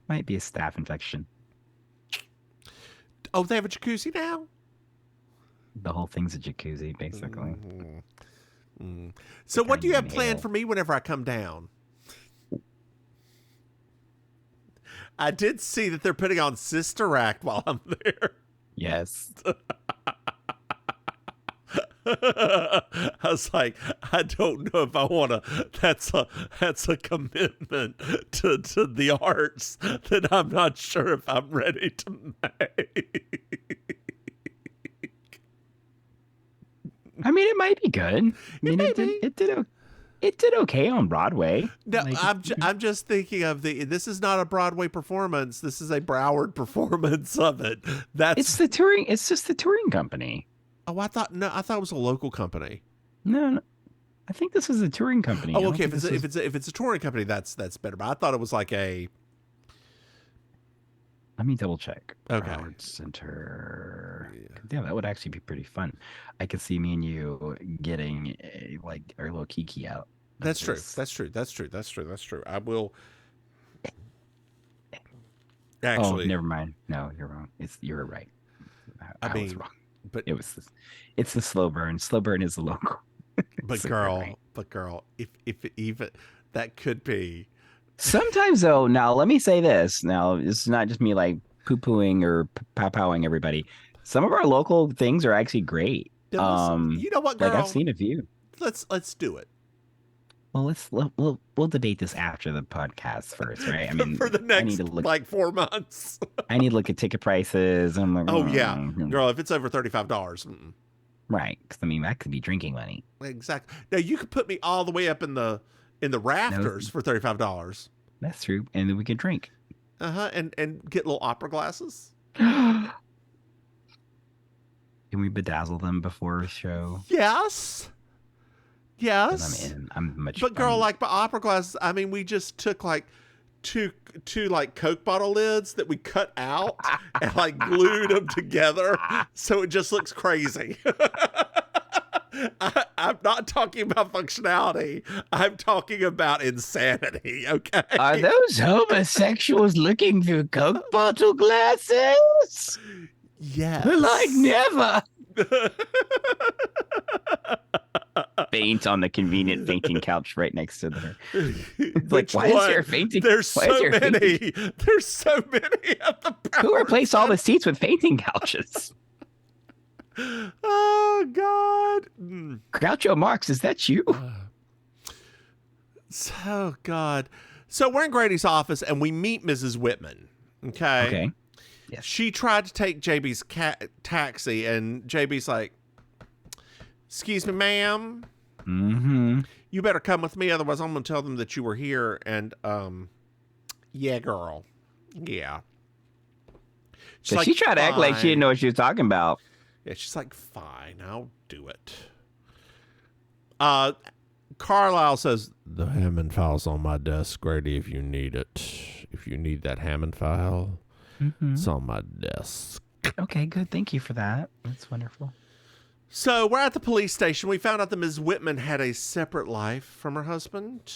S2: Might be a staph infection.
S1: Oh, they have a jacuzzi now?
S2: The whole thing's a jacuzzi, basically.
S1: So what do you have planned for me whenever I come down? I did see that they're putting on Sister Act while I'm there.
S2: Yes.
S1: I was like, I don't know if I want to. That's a commitment to the arts that I'm not sure if I'm ready to make.
S2: I mean, it might be good. It did okay on Broadway.
S1: No, I'm just thinking of this is not a Broadway performance. This is a Broward performance of it.
S2: It's the touring. It's just the touring company.
S1: Oh, I thought it was a local company.
S2: No, I think this is a touring company.
S1: Oh, okay. If it's a touring company, that's better. But I thought it was like a.
S2: Let me double check.
S1: Okay.
S2: Broward Center. Yeah, that would actually be pretty fun. I could see me and you getting our little kiki out.
S1: That's true. I will.
S2: Oh,
S1: Actually,
S2: never mind. No, you're wrong. You're right.
S1: I
S2: I was
S1: mean,
S2: wrong.
S1: but
S2: It's the slow burn. Slow burn is the local.
S1: but
S2: So you're right.
S1: girl, if it even that could be.
S2: Sometimes though, now let me say this. Now, it's not just me like poo-pooing or pow-powing everybody. Some of our local things are actually great.
S1: Then you know what,
S2: Like I've
S1: girl?
S2: seen a few.
S1: Let's do it
S2: Well, we'll debate this after the podcast first, right? I
S1: for
S2: mean,
S1: the
S2: I need to
S1: next
S2: look.
S1: like 4 months.
S2: I need to look at ticket prices. I'm like,
S1: Oh yeah,
S2: mm,
S1: girl, if it's over $35,
S2: right? Because I mean, that could be drinking money.
S1: exactly. Now you could put me all the way up in the
S2: No,
S1: rafters for $35.
S2: that's true, and then we can drink.
S1: And get little opera glasses.
S2: Can we bedazzle them before a show?
S1: Yes.
S2: 'Cause I'm
S1: Yes.
S2: in. I'm much.
S1: But girl, like by opera glasses, I mean we just took like two like Coke bottle lids that we cut out and like glued them together so it just looks crazy. I'm not talking about functionality. I'm talking about insanity. Okay.
S2: Are those homosexuals looking through Coke bottle glasses?
S1: Yes.
S2: Like never. Faint on the convenient fainting couch right next to her. It's like, why is there a fainting?
S1: There's so many. There's so many of the.
S2: Who replaced all the seats with fainting couches?
S1: Oh God.
S2: Groucho Marx, is that you?
S1: So God. So we're in Grady's office and we meet Mrs. Whitman. Okay.
S2: Okay. Yes.
S1: She tried to take JB's taxi, and JB's like, "Excuse me, ma'am.
S2: Mm-hmm.
S1: You better come with me, otherwise I'm gonna tell them that you were here." And yeah, girl. Yeah.
S2: So she tried to act like she didn't know what she was talking about.
S1: Yeah, she's like, "Fine, I'll do it." Carlisle says, "The Hammond file's on my desk, Grady, if you need it. If you need that Hammond file, it's on my desk."
S2: Okay, good. Thank you for that. That's wonderful.
S1: So we're at the police station. We found out that Ms. Whitman had a separate life from her husband.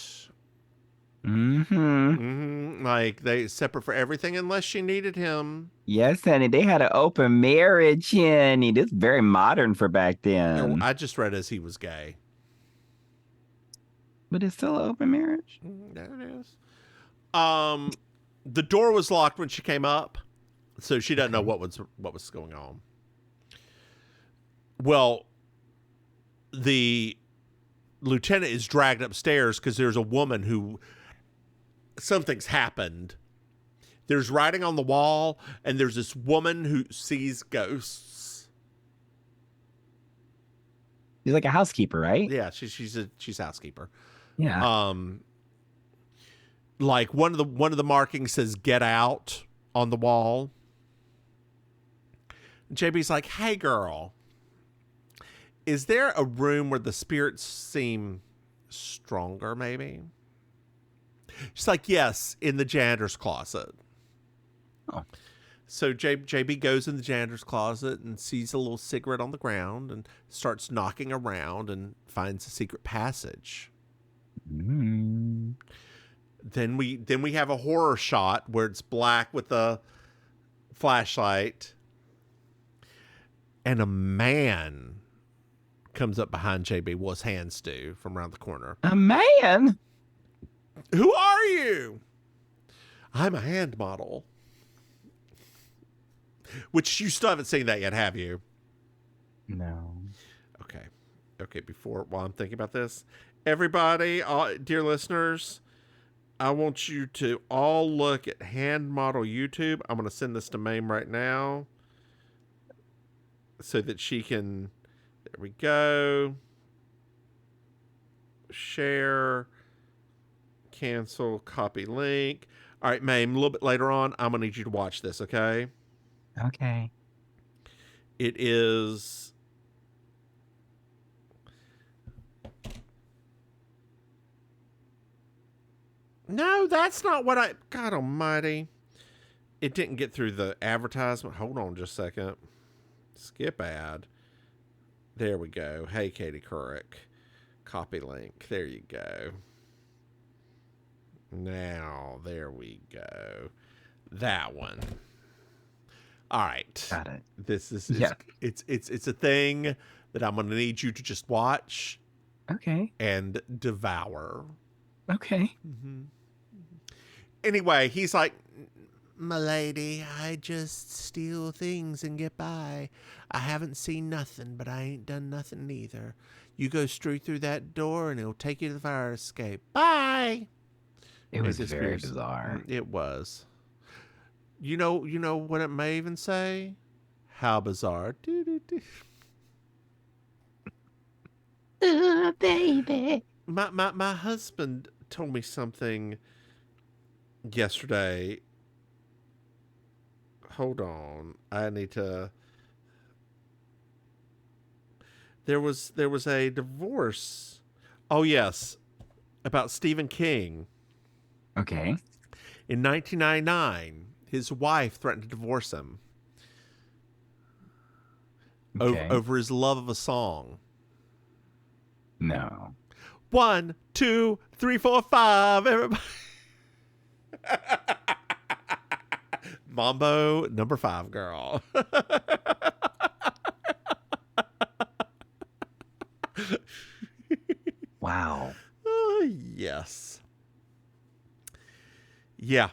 S1: Like they separate for everything unless she needed him.
S2: Yes, honey. They had an open marriage, honey. This is very modern for back then.
S1: I just read as he was gay.
S2: But it's still an open marriage.
S1: There it is. The door was locked when she came up, so she doesn't know what was going on. Well, the lieutenant is dragged upstairs because there's a woman who something's happened. There's writing on the wall, and there's this woman who sees ghosts.
S2: She's like a housekeeper, right?
S1: Yeah, she's housekeeper.
S2: Yeah.
S1: Like one of the markings says "Get out" on the wall. JB's like, "Hey, girl, is there a room where the spirits seem stronger, maybe?" She's like, "Yes, in the janitor's closet."
S2: Oh.
S1: So JB goes in the janitor's closet and sees a little cigarette on the ground and starts knocking around and finds a secret passage.
S2: Mm.
S1: Then we have a horror shot where it's black with a flashlight, and a man comes up behind JB. Well, his hands do from around the corner.
S2: A man?
S1: Who are you? I'm a hand model. Which you still haven't seen that yet, have you?
S2: No.
S1: Okay. While I'm thinking about this, everybody, dear listeners, I want you to all look at Hand Model YouTube. I'm going to send this to Maim right now so that she can, there we go, share, cancel, copy link. All right, Maim, a little bit later on, I'm going to need you to watch this, okay?
S2: Okay.
S1: It is... No, that's not what I... God almighty. It didn't get through the advertisement. Hold on just a second. Skip ad. There we go. Hey, Katie Couric. Copy link. There you go. Now, there we go. That one. All right.
S2: Got it.
S1: This is
S2: Yeah.
S1: it's a thing that I'm gonna need you to just watch
S2: Okay.
S1: and devour.
S2: Okay.
S1: Anyway, he's like, "My lady, I just steal things and get by. I haven't seen nothing, but I ain't done nothing neither. You go straight through that door and it'll take you to the fire escape. Bye."
S2: It was
S1: And
S2: very
S1: disappears.
S2: bizarre.
S1: It was. You know what it may even say? How bizarre. Doo-doo-doo.
S2: Baby.
S1: My husband told me something yesterday. Hold on. I need to. There was a divorce. Oh yes, about Stephen King.
S2: Okay.
S1: In 1999, his wife threatened to divorce him
S2: Okay.
S1: over his love of a song.
S2: No.
S1: 1, 2, 3, 4, 5. Everybody. Mambo number 5, girl.
S2: Wow.
S1: Yes. Yeah.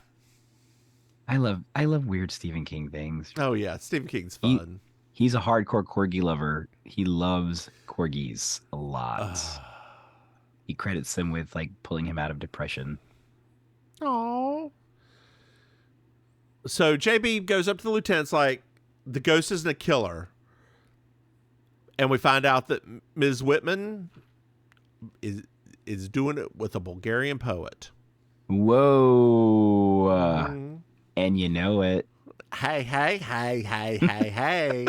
S2: I love weird Stephen King things.
S1: Oh yeah. Stephen King's fun.
S2: He's a hardcore corgi lover. He loves corgis a lot. He credits them with like pulling him out of depression.
S1: Oh. So JB goes up to the lieutenant's like, the ghost isn't a killer. And we find out that Ms. Whitman is doing it with a Bulgarian poet.
S2: Whoa.
S1: Mhm.
S2: And you know it.
S1: Hey, hey, hey, hey, hey, hey.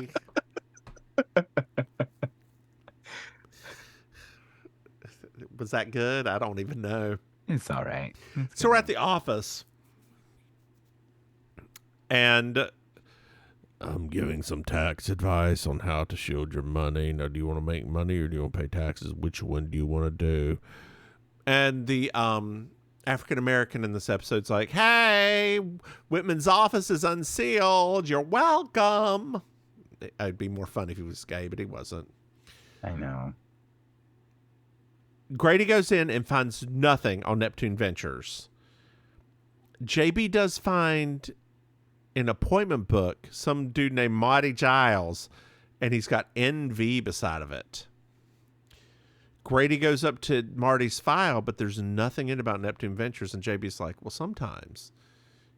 S1: Was that good? I don't even know.
S2: It's all right.
S1: So we're at the office. And I'm giving some tax advice on how to shield your money. Now, do you want to make money or do you want to pay taxes? Which one do you want to do? And the African American in this episode's like, "Hey, Whitman's office is unsealed. You're welcome." It'd be more fun if he was gay, but he wasn't.
S2: I know.
S1: Grady goes in and finds nothing on Neptune Ventures. JB does find an appointment book, some dude named Marty Giles, and he's got NV beside of it. Grady goes up to Marty's file, but there's nothing in about Neptune Ventures, and JB's like, well, sometimes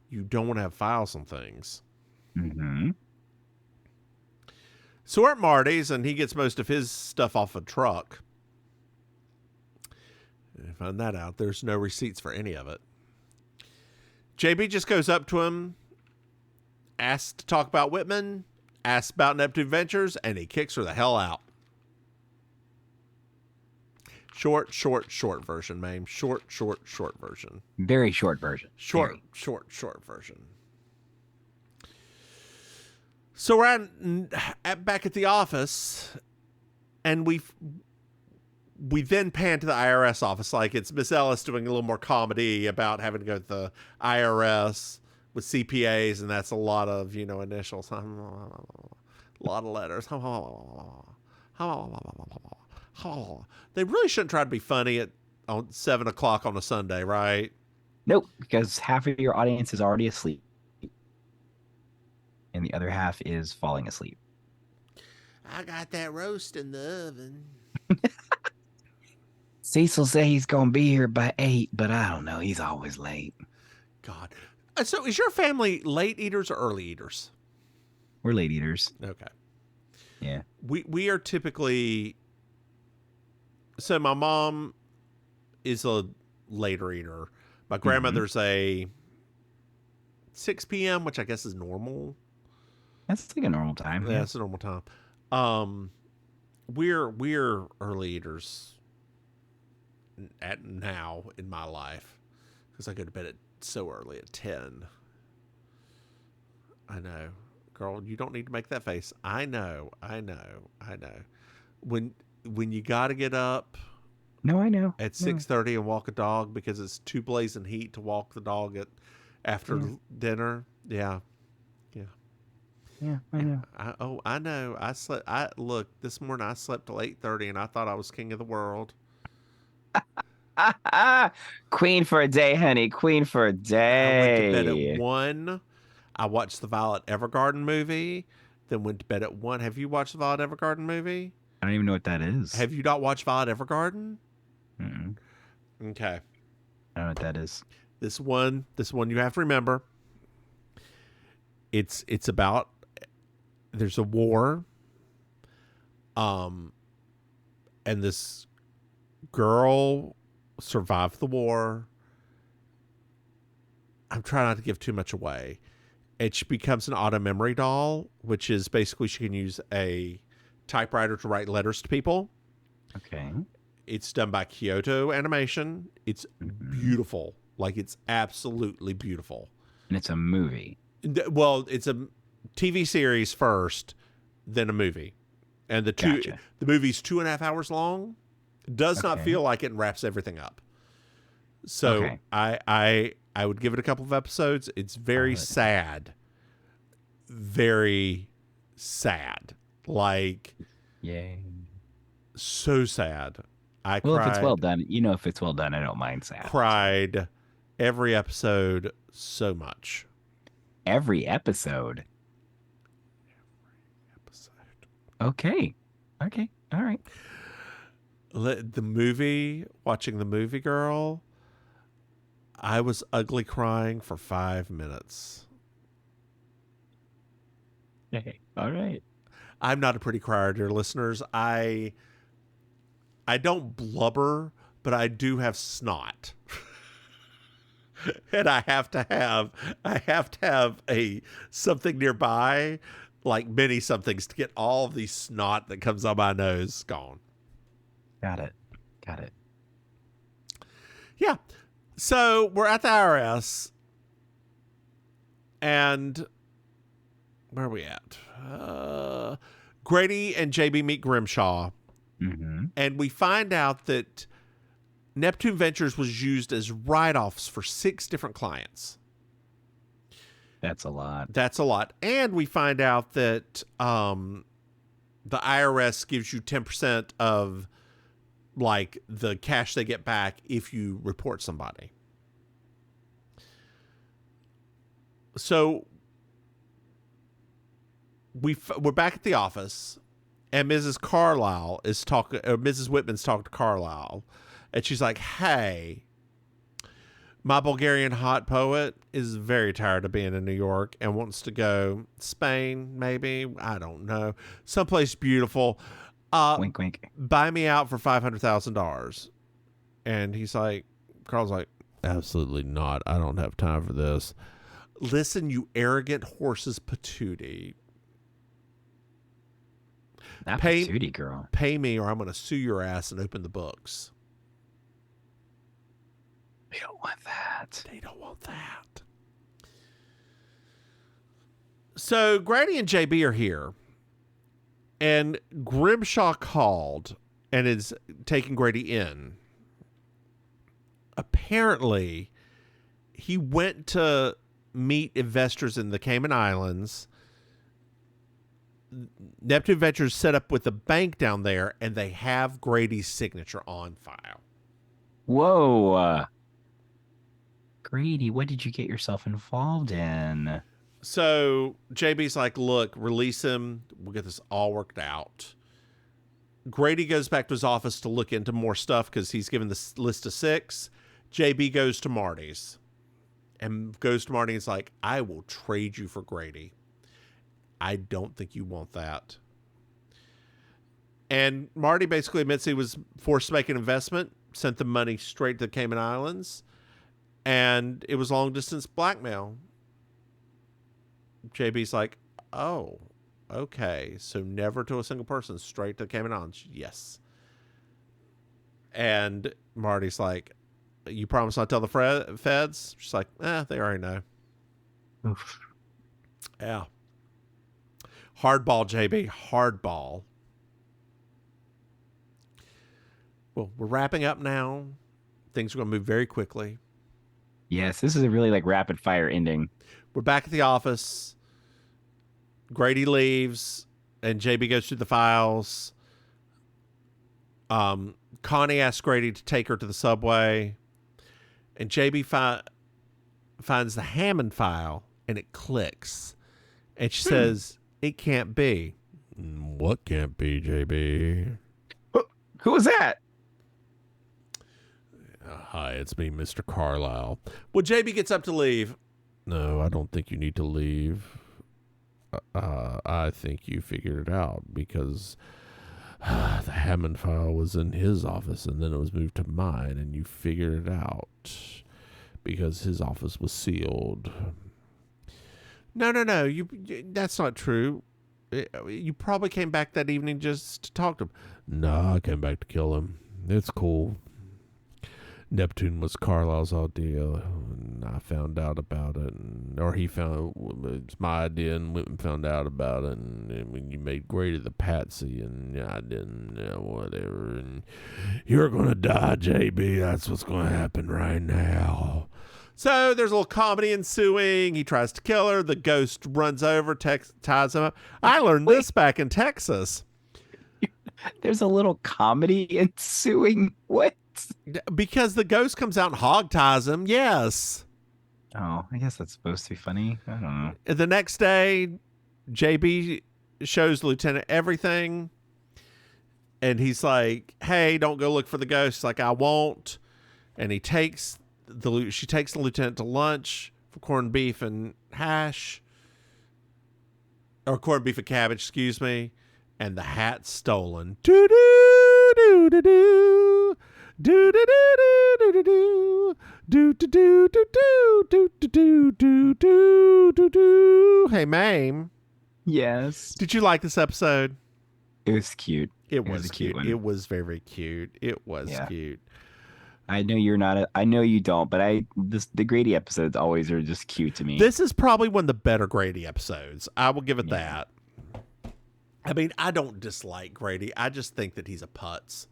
S1: you don't want to have files on things.
S2: Mm-hmm.
S1: So we're at Marty's, and he gets most of his stuff off a truck. And I found that out. There's no receipts for any of it. JB just goes up to him, asks to talk about Whitman, asks about Neptune Ventures, and he kicks her the hell out. Short version, Maim. Short version.
S2: Very short version. Very.
S1: Short version. So we're back at the office, and we then pan to the IRS office. Like it's Miss Ellis doing a little more comedy about having to go to the IRS with CPAs, and that's a lot of, initials. A lot of letters. They really shouldn't try to be funny on 7 o'clock on a Sunday, right?
S2: Nope, because half of your audience is already asleep. And the other half is falling asleep.
S1: I got that roast in the oven.
S2: Cecil said he's going to be here by 8, but I don't know. He's always late.
S1: God. So is your family late eaters or early eaters?
S2: We're late eaters.
S1: Okay.
S2: Yeah.
S1: We are typically... So my mom is a later eater. My grandmother's a 6 p.m., which I guess is normal.
S2: That's like a normal time.
S1: Yeah, it's a normal time. We're early eaters at now in my life because I go to bed so early at 10. I know, girl. You don't need to make that face. I know. When you got to get up.
S2: No, I know.
S1: At 6:30 and walk a dog because it's too blazing heat to walk the dog after dinner. Yeah.
S2: Yeah, I know.
S1: I know. I slept. Look, this morning I slept till 8:30, and I thought I was king of the world.
S2: Queen for a day, honey. Queen for a
S1: I went to bed at
S2: day.
S1: 1. I watched the Violet Evergarden movie. Then went to bed at 1. Have you watched the Violet Evergarden movie?
S2: I don't even know what that is.
S1: Have you not watched Violet Evergarden?
S2: Mm-mm.
S1: Okay.
S2: I don't know what that is.
S1: This one you have to remember. It's about, there's a war. And this girl survived the war. I'm trying not to give too much away. And she becomes an auto memory doll, which is basically she can use a typewriter to write letters to people.
S2: Okay.
S1: It's done by Kyoto Animation. It's beautiful. Like, it's absolutely beautiful.
S2: And it's a movie.
S1: Well, it's a TV series first, then a movie. And the movie's 2.5 hours long. Does not feel like it, and wraps everything up. So I would give it a couple of episodes. It's very sad. Very sad. Like,
S2: yay.
S1: So sad. I
S2: well,
S1: cried.
S2: If it's well done, if it's well done, I don't mind sad.
S1: Cried every episode so much.
S2: Every episode? Okay. All right.
S1: The movie, watching the movie Girl, I was ugly crying for 5 minutes.
S2: Okay. All right.
S1: I'm not a pretty crier, dear listeners. I don't blubber, but I do have snot. And I have to have something nearby, like many somethings, to get all of the snot that comes on my nose gone.
S2: Got it.
S1: Yeah. So we're at the IRS, and where are we at? Grady and JB meet Grimshaw, and we find out that Neptune Ventures was used as write-offs for 6 different clients.
S2: That's a lot.
S1: And we find out that the IRS gives you 10% of, like, the cash they get back if you report somebody. So we're back at the office, and Mrs. Whitman's talking to Carlisle, and she's like, "Hey, my Bulgarian hot poet is very tired of being in New York and wants to go Spain, maybe, I don't know, someplace beautiful.
S2: Wink, wink.
S1: Buy me out for $500,000." And Carl's like, "Absolutely not. I don't have time for this." "Listen, you arrogant horse's patootie.
S2: That patootie girl.
S1: Pay me or I'm going to sue your ass and open the books."
S2: They don't want that.
S1: So Grady and JB are here, and Grimshaw called and is taking Grady in. Apparently, he went to meet investors in the Cayman Islands. Neptune Ventures set up with a bank down there, and they have Grady's signature on file.
S2: Whoa. Grady, what did you get yourself involved in?
S1: So JB's like, "Look, release him. We'll get this all worked out." Grady goes back to his office to look into more stuff because he's given this list of 6. JB goes to Marty's and is like, "I will trade you for Grady. I don't think you want that." And Marty basically admits he was forced to make an investment, sent the money straight to the Cayman Islands, and it was long distance blackmail. JB's like, "Oh, okay. So never to a single person, straight to the Cayman Islands." "Yes." And Marty's like, "You promise not to tell the feds?" She's like, "They already know."
S2: Oof.
S1: Yeah. Hardball, JB. Hardball. Well, we're wrapping up now. Things are going to move very quickly.
S2: Yes, this is a really like rapid fire ending.
S1: We're back at the office. Grady leaves, and JB goes through the files. Connie asks Grady to take her to the subway, and JB finds the Hammond file, and it clicks. And she says, "It can't be." What can't be, JB?
S2: Who was that?
S1: Hi, it's me, Mr. Carlisle. Well, JB gets up to leave. No, I don't think you need to leave. I think you figured it out because the Hammond file was in his office and then it was moved to mine, and you figured it out because his office was sealed. No. That's not true. You probably came back that evening just to talk to him. No, I came back to kill him. It's cool. Neptune was Carlisle's idea, and I found out about it, or he found it's my idea and went and found out about it, and when you made Grady the patsy, and I didn't know whatever, and you're gonna die, JB. That's what's gonna happen right now. So there's a little comedy ensuing. He tries to kill her. The ghost runs over, ties him up. I learned this back in Texas.
S2: There's a little comedy ensuing. What?
S1: Because the ghost comes out and hog ties him. Yes.
S2: Oh, I guess that's supposed to be funny. I don't know.
S1: The next day, JB shows the lieutenant everything. And he's like, hey, don't go look for the ghost. He's like, I won't. And she takes the lieutenant to lunch for corned beef and hash. Or corned beef and cabbage, excuse me. And the hat's stolen. Do-do-do-do-do. Do-do-do-do-do-do. Do-do-do-do-do-do-do-do-do-do. Hey, Maim.
S2: Yes.
S1: Did you like this episode?
S2: It was cute.
S1: It was
S2: a cute
S1: cute.
S2: one.
S1: It was very cute. It was cute.
S2: I know you're not. I know you don't, but the Grady episodes always are just cute to me.
S1: This is probably one of the better Grady episodes. I will give it that. I mean, I don't dislike Grady. I just think that he's a putz.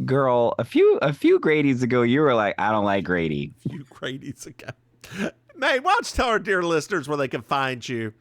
S2: Girl, a few Gradys ago, you were like, I don't like Grady.
S1: A few Gradys ago. May, why don't you tell our dear listeners where they can find you?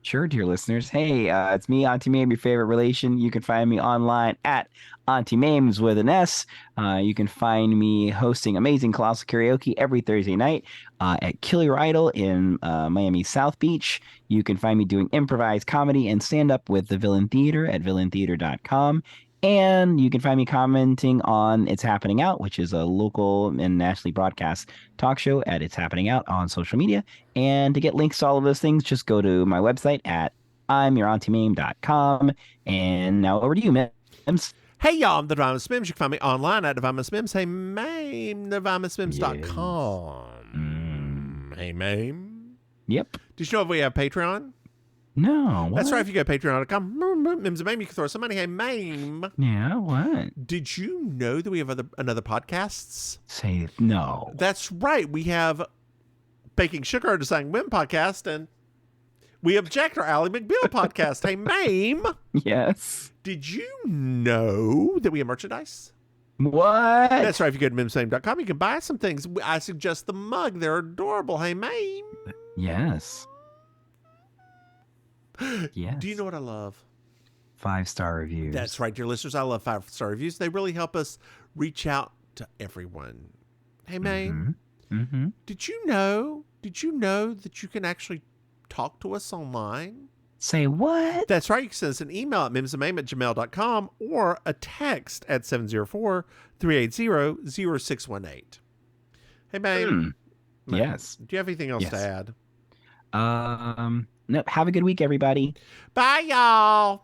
S2: Sure, dear listeners. Hey, it's me, Auntie Maim, your favorite relation. You can find me online at Auntie Maims with an S. You can find me hosting Amazing Colossal Karaoke every Thursday night at Kill Your Idol in Miami South Beach. You can find me doing improvised comedy and stand-up with the Villain Theater at villaintheater.com. And you can find me commenting on It's Happening Out, which is a local and nationally broadcast talk show at It's Happening Out on social media. And to get links to all of those things, just go to my website at I'mYourAuntieMaim.com. And now over to you, Mims.
S1: Hey, y'all, I'm the Divimus Mims. You can find me online at Divimus Mims. Hey, Maim, TheDivimusMims.com.
S2: Yes.
S1: Hey, Maim.
S2: Yep.
S1: Did you know if we have Patreon?
S2: No. What?
S1: That's right. If you go to patreon.com, Mims and Maim, you can throw some money. Hey, Maim.
S2: Yeah, what?
S1: Did you know that we have another podcasts?
S2: Say no.
S1: That's right. We have Baking Sugar, our Designing Women podcast, and we object our Ally McBeal podcast. Hey, Maim.
S2: Yes.
S1: Did you know that we have merchandise?
S2: What?
S1: That's right. If you go to mimsame.com, you can buy some things. I suggest the mug. They're adorable. Hey, Maim.
S2: Yes. Yes.
S1: Do you know what I love?
S2: 5-star reviews.
S1: That's right, dear listeners. I love 5-star reviews. They really help us reach out to everyone. Hey, Maim.
S2: Mm-hmm.
S1: Did you know that you can actually talk to us online?
S2: Say what?
S1: That's right. You can send us an email at mimsandmaim@gmail.com or a text at 704-380-0618. Hey, Maim.
S2: Yes.
S1: Do you have anything else to add?
S2: No, have a good week, everybody.
S1: Bye, y'all.